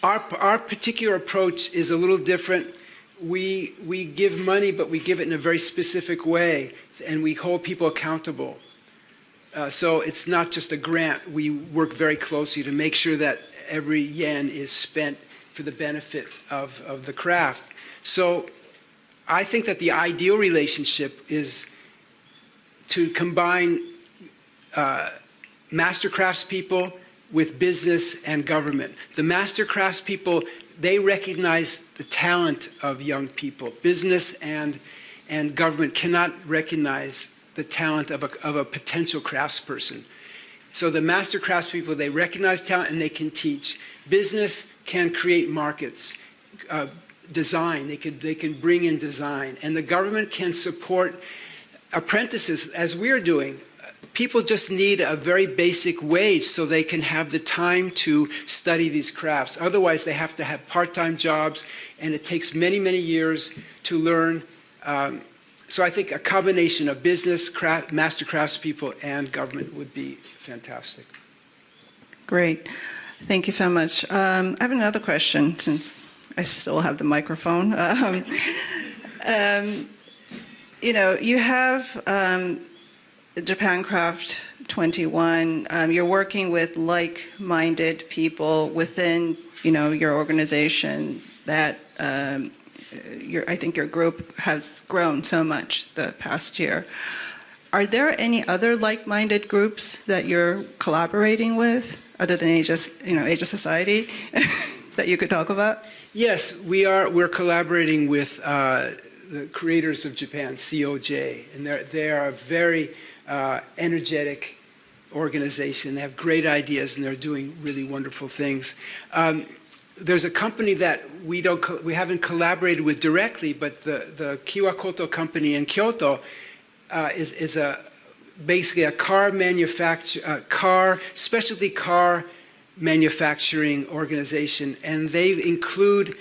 Our particular approach is a little different. We give money, but we give it in a very specific way, and we hold people accountable. So it's not just a grant. We work very closely to make sure that every yen is spent for the benefit of the craft. So I think that the ideal relationship is to combine master craftspeople with business and government. The master craftspeople, they recognize the talent of young people. Business and government cannot recognize the talent of a potential craftsperson. So the master craftspeople, they recognize talent and they can teach. Business can create markets, design. They can bring in design, and the government can support apprentices, as we're doing. People just need a very basic wage so they can have the time to study these crafts. Otherwise, they have to have part-time jobs, and it takes many, many years to learn. So I think a combination of business, master craftspeople, and government would be fantastic. Great. Thank you so much. I have another question, since I still have the microphone. You have JapanCraft21. You're working with like-minded people within, your organization that I think your group has grown so much the past year. Are there any other like-minded groups that you're collaborating with, other than Asia Society, that you could talk about? Yes, we're collaborating with the Creators of Japan, COJ, and they are a very energetic organization. They have great ideas, and they're doing really wonderful things. There's a company that we haven't collaborated with directly, but the Kiwakoto company in Kyoto is basically a specialty car manufacturing organization, and they include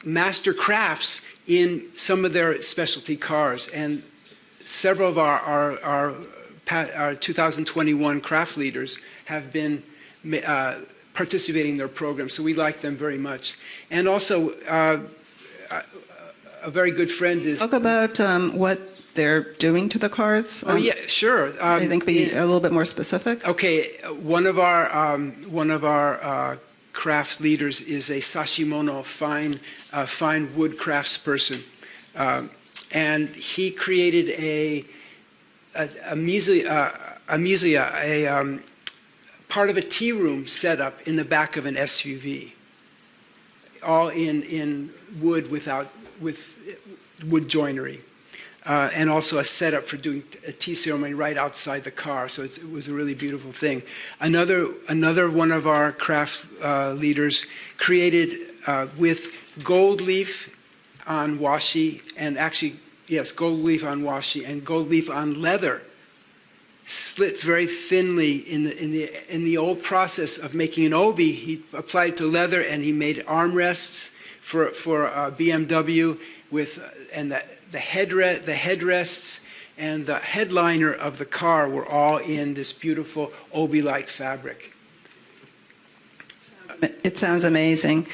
master crafts in some of their specialty cars. And several of our 2021 craft leaders have been participating in their program, so we like them very much. And also, a very good friend is... Talk about what they're doing to the cars. Oh yeah, sure. I think be a little bit more specific. Okay, one of our craft leaders is a sashimono, fine wood craftsperson, and he created a part of a tea room setup in the back of an SUV, all in wood with wood joinery. And also a setup for doing a tea ceremony right outside the car. So it was a really beautiful thing. Another one of our craft leaders created with gold leaf on washi, and actually, yes, gold leaf on washi and gold leaf on leather, slit very thinly in the old process of making an obi. He applied it to leather, and he made armrests for BMW and the headrests and the headliner of the car were all in this beautiful obi-like fabric. It sounds amazing.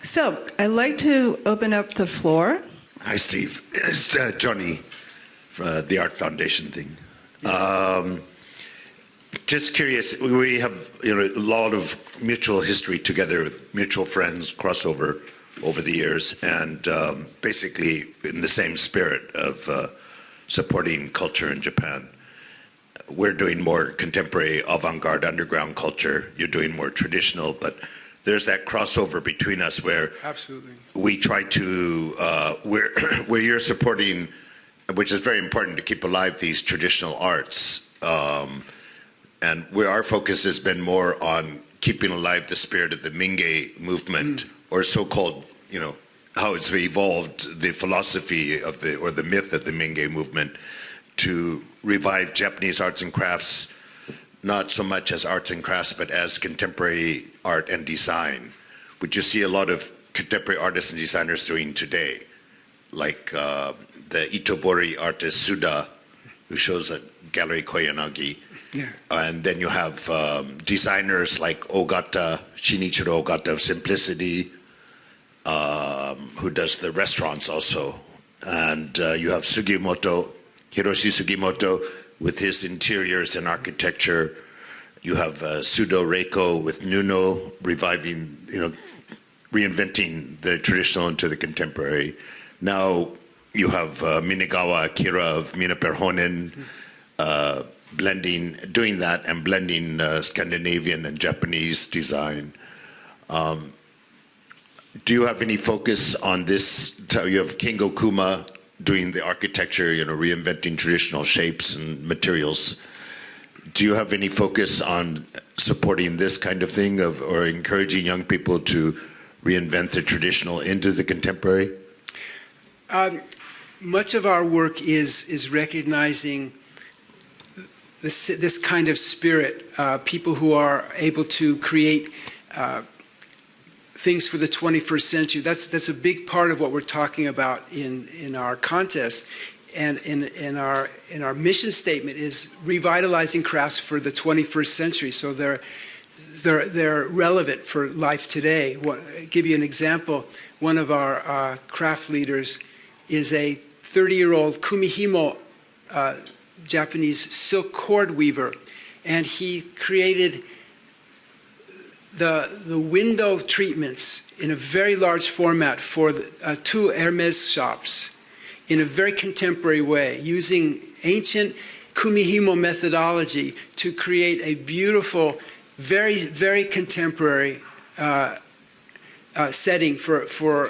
So I'd like to open up the floor. Hi, Steve. It's Johnny from the Art Foundation thing. Just curious, we have a lot of mutual history together, with mutual friends, crossover over the years, and basically in the same spirit of supporting culture in Japan. We're doing more contemporary avant-garde underground culture. You're doing more traditional, but there's that crossover between us where absolutely we try to, where you're supporting, which is very important to keep alive these traditional arts, and where our focus has been more on keeping alive the spirit of the Mingei movement, or so-called, how it's evolved, the philosophy of or the myth of the Mingei movement, to revive Japanese arts and crafts, not so much as arts and crafts, but as contemporary art and design, which you see a lot of contemporary artists and designers doing today, like the Itobori artist Suda, who shows at Gallery Koyanagi. Yeah. And then you have designers like Ogata, Shinichiro Ogata of Simplicity, who does the restaurants also. And you have Sugimoto, Hiroshi Sugimoto, with his interiors and architecture. You have Sudo Reiko with Nuno, reviving, reinventing the traditional into the contemporary. Now you have Minegawa Akira of Mina Perhonen, doing that and blending Scandinavian and Japanese design. Do you have any focus on this? You have Kengo Kuma doing the architecture, reinventing traditional shapes and materials. Do you have any focus on supporting this kind of thing, or encouraging young people to reinvent the traditional into the contemporary? much of our work is recognizing this kind of spirit, people who are able to create things for the 21st century. That's a big part of what we're talking about in our contest. And in our mission statement is revitalizing crafts for the 21st century. So they're relevant for life today. I'll give you an example. One of our craft leaders is a 30-year-old kumihimo Japanese silk cord weaver, and he created the window treatments in a very large format for two Hermes shops in a very contemporary way, using ancient kumihimo methodology to create a beautiful, very, very contemporary setting for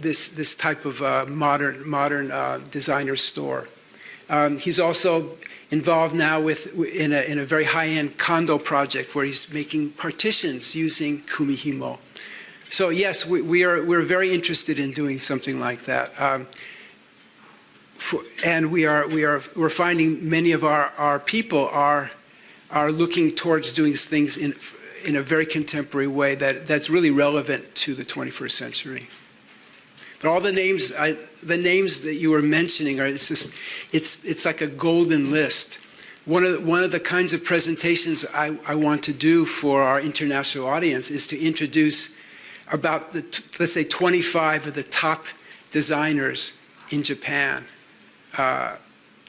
this type of modern designer store. He's also involved now in a very high-end condo project where he's making partitions using kumihimo. So yes, we're very interested in doing something like that. And we're finding many of our people are looking towards doing things in a very contemporary way that's really relevant to the 21st century. But all the names that you were mentioning it's like a golden list. One of the kinds of presentations I want to do for our international audience is to introduce about let's say 25 of the top designers in Japan. I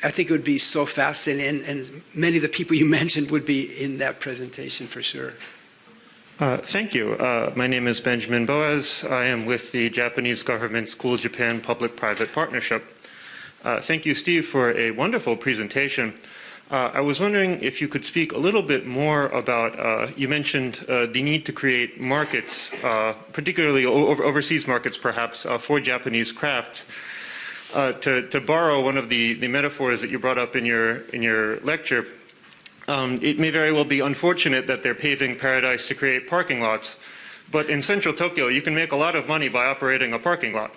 think it would be so fascinating, and many of the people you mentioned would be in that presentation for sure. Thank you. My name is Benjamin Boaz. I am with the Japanese Government School Japan Public-Private Partnership. Thank you, Steve, for a wonderful presentation. I was wondering if you could speak a little bit more about, you mentioned the need to create markets, particularly overseas markets perhaps, for Japanese crafts. To borrow one of the metaphors that you brought up in your lecture, it may very well be unfortunate that they're paving paradise to create parking lots, but in central Tokyo you can make a lot of money by operating a parking lot.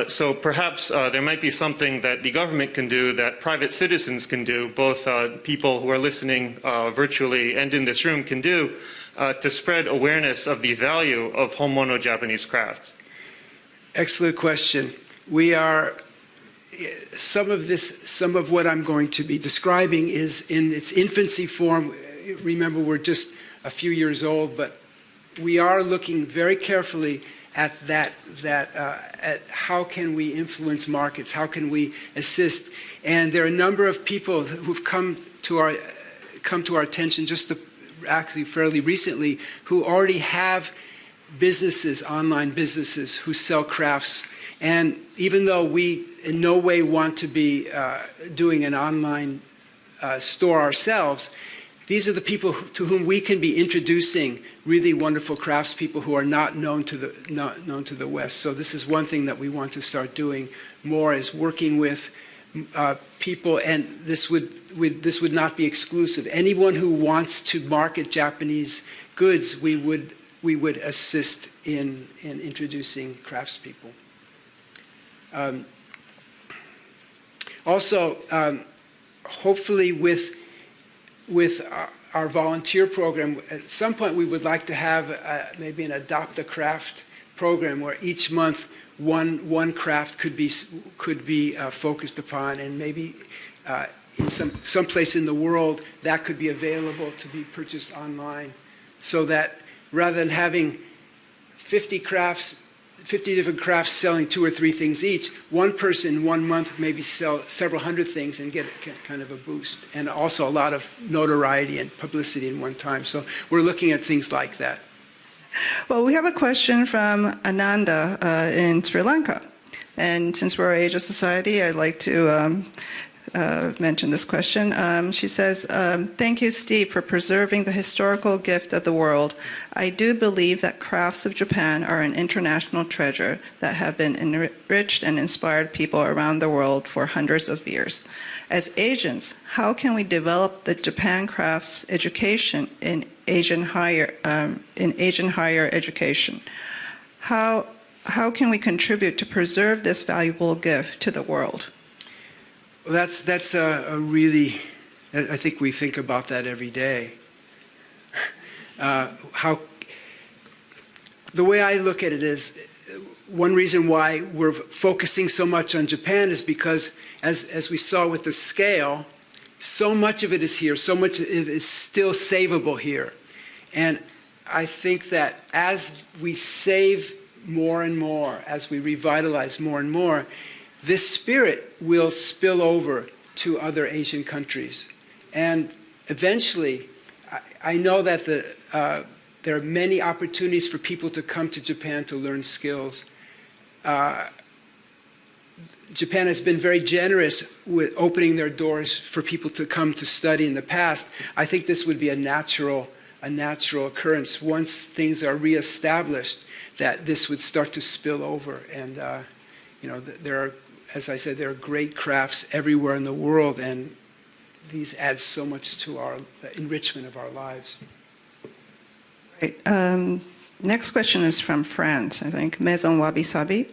So perhaps there might be something that the government can do, that private citizens can do, both people who are listening virtually and in this room can do, to spread awareness of the value of Honmono Japanese crafts. Excellent question. We are, some of what I'm going to be describing is in its infancy form. Remember, we're just a few years old, but we are looking very carefully at at how can we influence markets, how can we assist. And there are a number of people who've come to our attention actually fairly recently, who already have businesses, online businesses, who sell crafts. And even though we in no way want to be doing an online store ourselves, these are the people to whom we can be introducing really wonderful craftspeople who are not known to the West. So this is one thing that we want to start doing more, is working with people, and this would not be exclusive. Anyone who wants to market Japanese goods, we would assist in introducing craftspeople. Also, hopefully with our volunteer program, at some point we would like to have maybe an Adopt a Craft program where each month one craft could be focused upon, and maybe in some place in the world that could be available to be purchased online, so that rather than having 50 different crafts selling 2 or 3 things each, one person 1 month maybe sell several hundred things and get kind of a boost, and also a lot of notoriety and publicity in one time. So we're looking at things like that. Well, we have a question from Ananda in Sri Lanka. And since we're Asia Society, I'd like to mention this question. She says, thank you, Steve, for preserving the historical gift of the world. I do believe that crafts of Japan are an international treasure that have been enriched and inspired people around the world for hundreds of years. As Asians, how can we develop the Japan crafts education in Asian higher education? How how can we contribute to preserve this valuable gift to the world? Well, that's a really, I think we think about that every day. How the way I look at it is, one reason why we're focusing so much on Japan is because, as we saw with the scale, so much of it is here, so much of it is still savable here. And I think that as we save more and more, as we revitalize more and more, this spirit will spill over to other Asian countries. And eventually, I know that there are many opportunities for people to come to Japan to learn skills. Japan has been very generous with opening their doors for people to come to study in the past. I think this would be a natural occurrence once things are reestablished, that this would start to spill over. And there are, as I said, there are great crafts everywhere in the world, and these add so much to our enrichment of our lives. Right. Next question is from France, I think. Maison Wabi Sabi.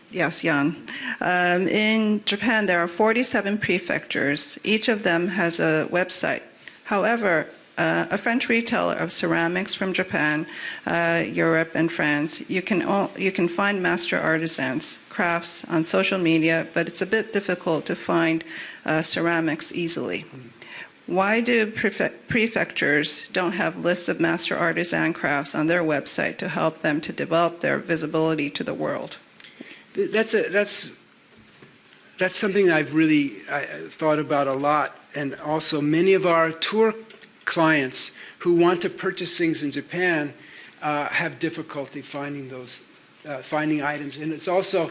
Yes, Jan. In Japan, there are 47 prefectures. Each of them has a website. However, a French retailer of ceramics from Japan, Europe, and France, you can find master artisans, crafts on social media, but it's a bit difficult to find ceramics easily. Why do prefectures don't have lists of master artisan crafts on their website to help them to develop their visibility to the world? That's something I've really thought about a lot, and also many of our tour clients who want to purchase things in Japan have difficulty finding those. Finding items. And it's also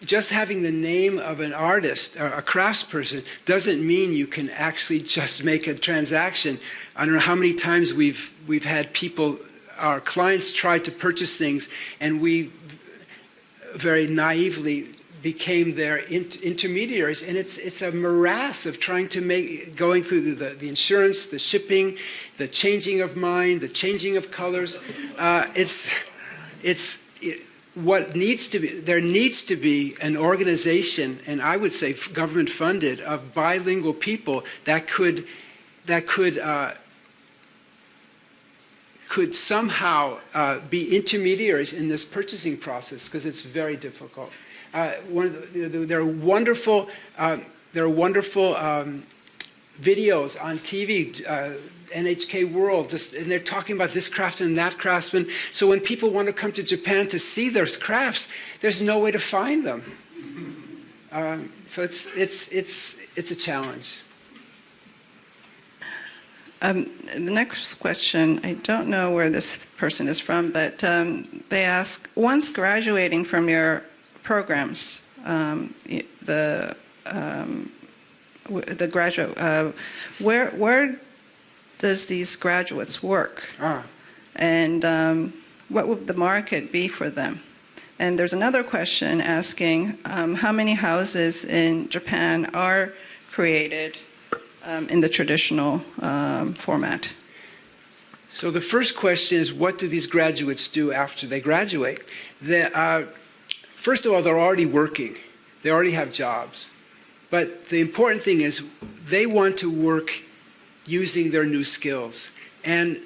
just having the name of an artist or a craftsperson doesn't mean you can actually just make a transaction. I don't know how many times we've had people, our clients, try to purchase things, and we very naively became their intermediaries, and it's a morass of trying to going through the insurance, the shipping, the changing of mind, the changing of colors. What needs to be, there needs to be an organization, and I would say government funded, of bilingual people that could somehow be intermediaries in this purchasing process, because it's very difficult. There are wonderful videos on TV. NHK World, and they're talking about this craftsman and that craftsman. So when people want to come to Japan to see their crafts, there's no way to find them. So it's a challenge. The next question, I don't know where this person is from, but they ask, once graduating from your programs, the graduate, where does these graduates work? And what would the market be for them? And there's another question asking how many houses in Japan are created in the traditional format? So the first question is, what do these graduates do after they graduate? First of all, they're already working. They already have jobs. But the important thing is they want to work using their new skills. And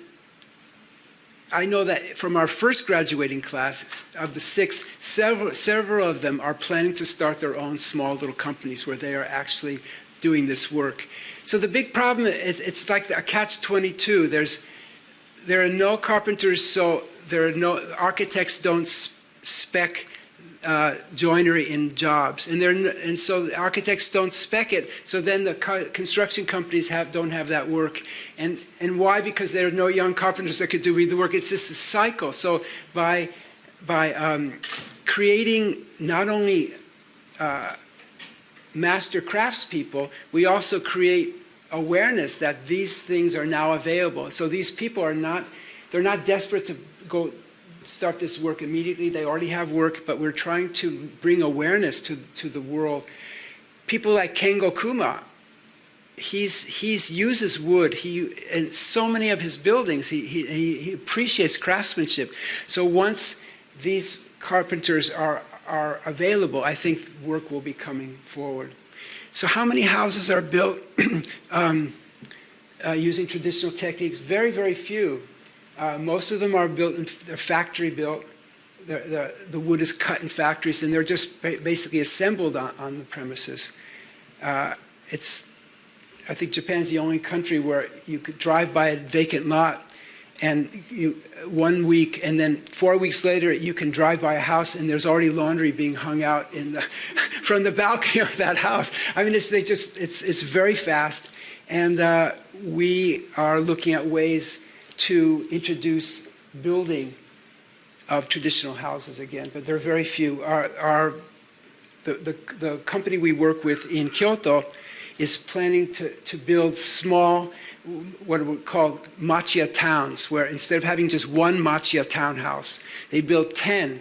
I know that from our first graduating class, of the 6, several of them are planning to start their own small little companies where they are actually doing this work. So the big problem is, it's like a catch-22. There are no carpenters, so there are no architects. Don't spec joinery in jobs, and so the architects don't spec it. So then the construction companies don't have that work, and why? Because there are no young carpenters that could do the work. It's just a cycle. So by creating not only master craftspeople, we also create awareness that these things are now available. So these people are they're not desperate to go start this work immediately. They already have work, but we're trying to bring awareness to the world. People like Kengo Kuma, he uses wood. In so many of his buildings, he appreciates craftsmanship. So once these carpenters are available, I think work will be coming forward. So how many houses are built using traditional techniques? Very, very few. Most of them are built, they're factory built. The wood is cut in factories, and they're just basically assembled on the premises. I think Japan's the only country where you could drive by a vacant lot, and 1 week, and then 4 weeks later, you can drive by a house, and there's already laundry being hung out from the balcony of that house. I mean, it's very fast, and we are looking at ways to introduce building of traditional houses again, but there are very few. The company we work with in Kyoto is planning to build small, what we call machiya towns, where instead of having just one machiya townhouse, they build 10.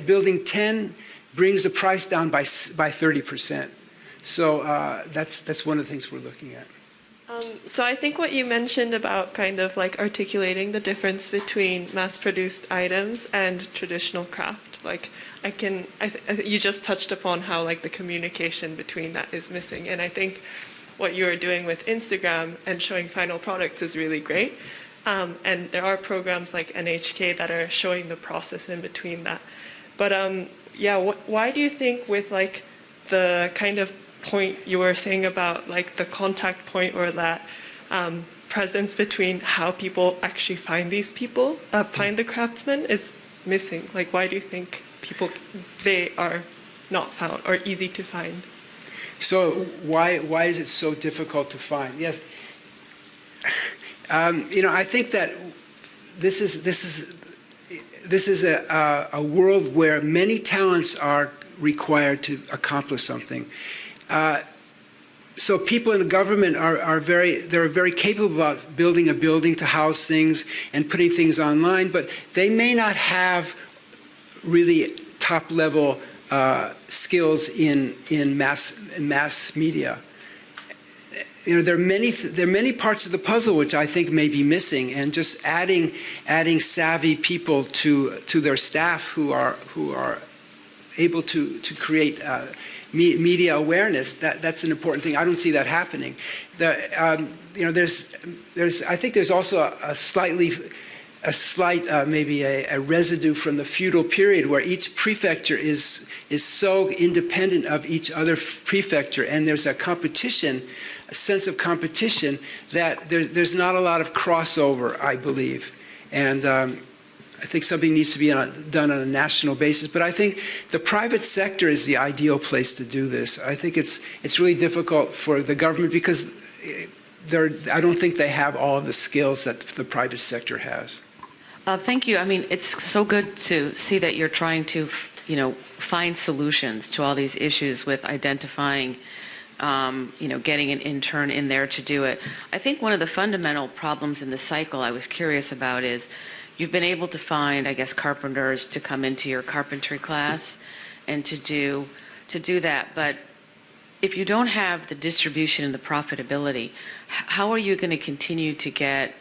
Building 10 brings the price down by 30%. So that's one of the things we're looking at. So I think what you mentioned about kind of like articulating the difference between mass-produced items and traditional craft, like you just touched upon how like the communication between that is missing, and I think what you are doing with Instagram and showing final products is really great. And there are programs like NHK that are showing the process in between that. But why do you think with like the kind of point you were saying about like the contact point or that presence between how people actually find these people, find the craftsmen is missing? Like, why do you think they are not found or easy to find? So why is it so difficult to find? Yes, I think that this is a world where many talents are required to accomplish something. So people in the government are very capable of building a building to house things and putting things online, but they may not have really top level skills in mass media. There are many parts of the puzzle which I think may be missing, and just adding savvy people to their staff who are able to create media awareness. That's an important thing. I don't see that happening. I think there's also a slight maybe a residue from the feudal period where each prefecture is so independent of each other prefecture, and there's a sense of competition that there's not a lot of crossover, I believe. And I think something needs to be done on a national basis, but I think the private sector is the ideal place to do this. I think it's really difficult for the government because I don't think they have all of the skills that the private sector has. Thank you. I mean, it's so good to see that you're trying to, find solutions to all these issues with identifying, getting an intern in there to do it. I think one of the fundamental problems in the cycle I was curious about is you've been able to find, I guess, carpenters to come into your carpentry class and to do that. But if you don't have the distribution and the profitability, how are you going to continue to get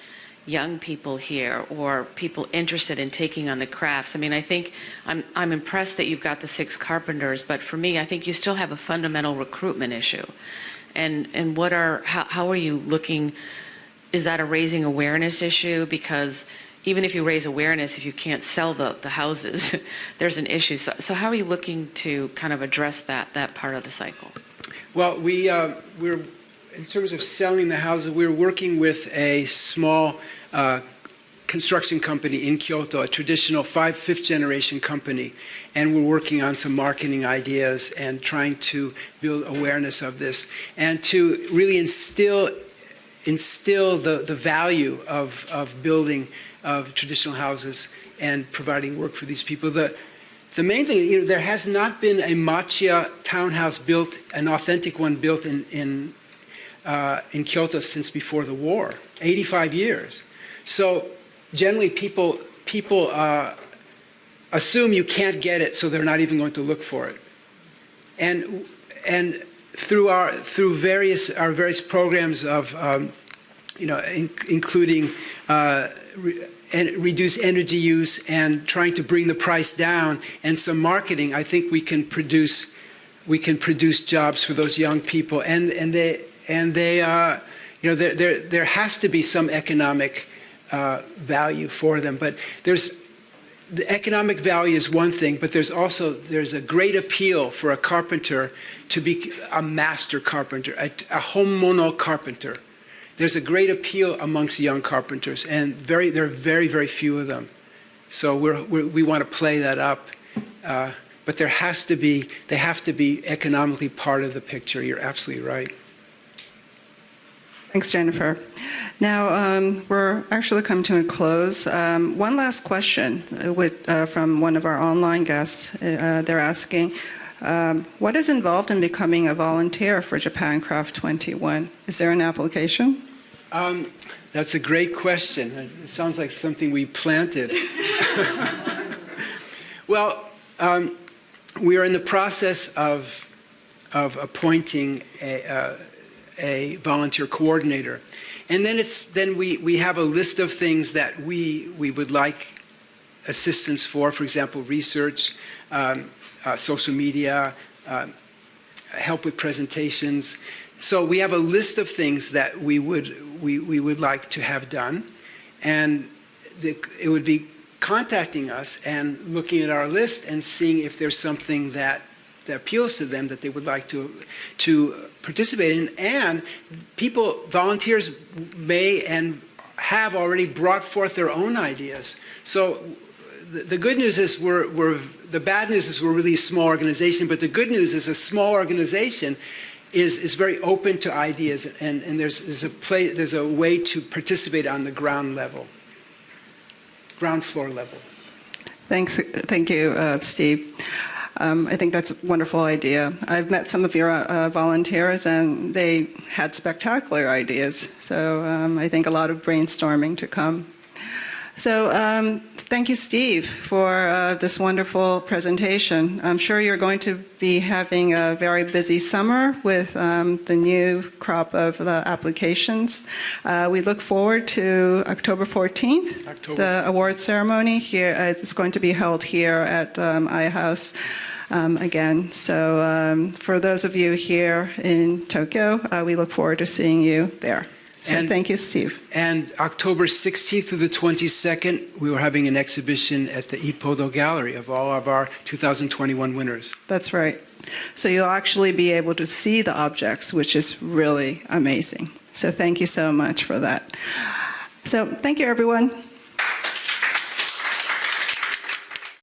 young people here or people interested in taking on the crafts? I mean, I think I'm impressed that you've got the 6 carpenters, but for me, I think you still have a fundamental recruitment issue. And how are you looking? Is that a raising awareness issue? Because even if you raise awareness, if you can't sell the houses, there's an issue. So how are you looking to kind of address that part of the cycle? Well, we're in terms of selling the houses, we're working with a small construction company in Kyoto, a traditional 5th generation company, and we're working on some marketing ideas and trying to build awareness of this and to really instill the value of building of traditional houses and providing work for these people. The main thing, there has not been a machiya townhouse built, an authentic one built in Kyoto since before the war, 85 years. So generally people assume you can't get it, so they're not even going to look for it. And through our various programs of including reduce energy use and trying to bring the price down and some marketing, I think we can produce jobs for those young people. And there has to be some economic value for them. But the economic value is one thing, but there's a great appeal for a carpenter to be a master carpenter, a homono carpenter. There's a great appeal amongst young carpenters, and there are very, very few of them. So we want to play that up, but they have to be economically part of the picture. You're absolutely right. Thanks, Jennifer. Now, we're actually coming to a close. One last question from one of our online guests. They're asking, what is involved in becoming a volunteer for JapanCraft21? Is there an application? That's a great question. It sounds like something we planted. Well, we are in the process of appointing a volunteer coordinator. And then we have a list of things that we would like assistance for example, research, social media, help with presentations. So we have a list of things that we would like to have done, and it would be contacting us and looking at our list and seeing if there's something that appeals to them that they would like to participate in. And volunteers may and have already brought forth their own ideas. So the good news is the bad news is we're really a small organization, but the good news is a small organization is very open to ideas, and there's a way to participate on the ground floor level. Thank you, Steve. I think that's a wonderful idea. I've met some of your volunteers, and they had spectacular ideas. So I think a lot of brainstorming to come. So thank you, Steve, for this wonderful presentation. I'm sure you're going to be having a very busy summer with the new crop of the applications. We look forward to October 14th, the award ceremony here. It's going to be held here at iHouse again. So for those of you here in Tokyo, we look forward to seeing you there. So thank you, Steve. And October 16th through the 22nd, we were having an exhibition at the Ippodo Gallery of all of our 2021 winners. That's right. So you'll actually be able to see the objects, which is really amazing. So thank you so much for that. So thank you, everyone.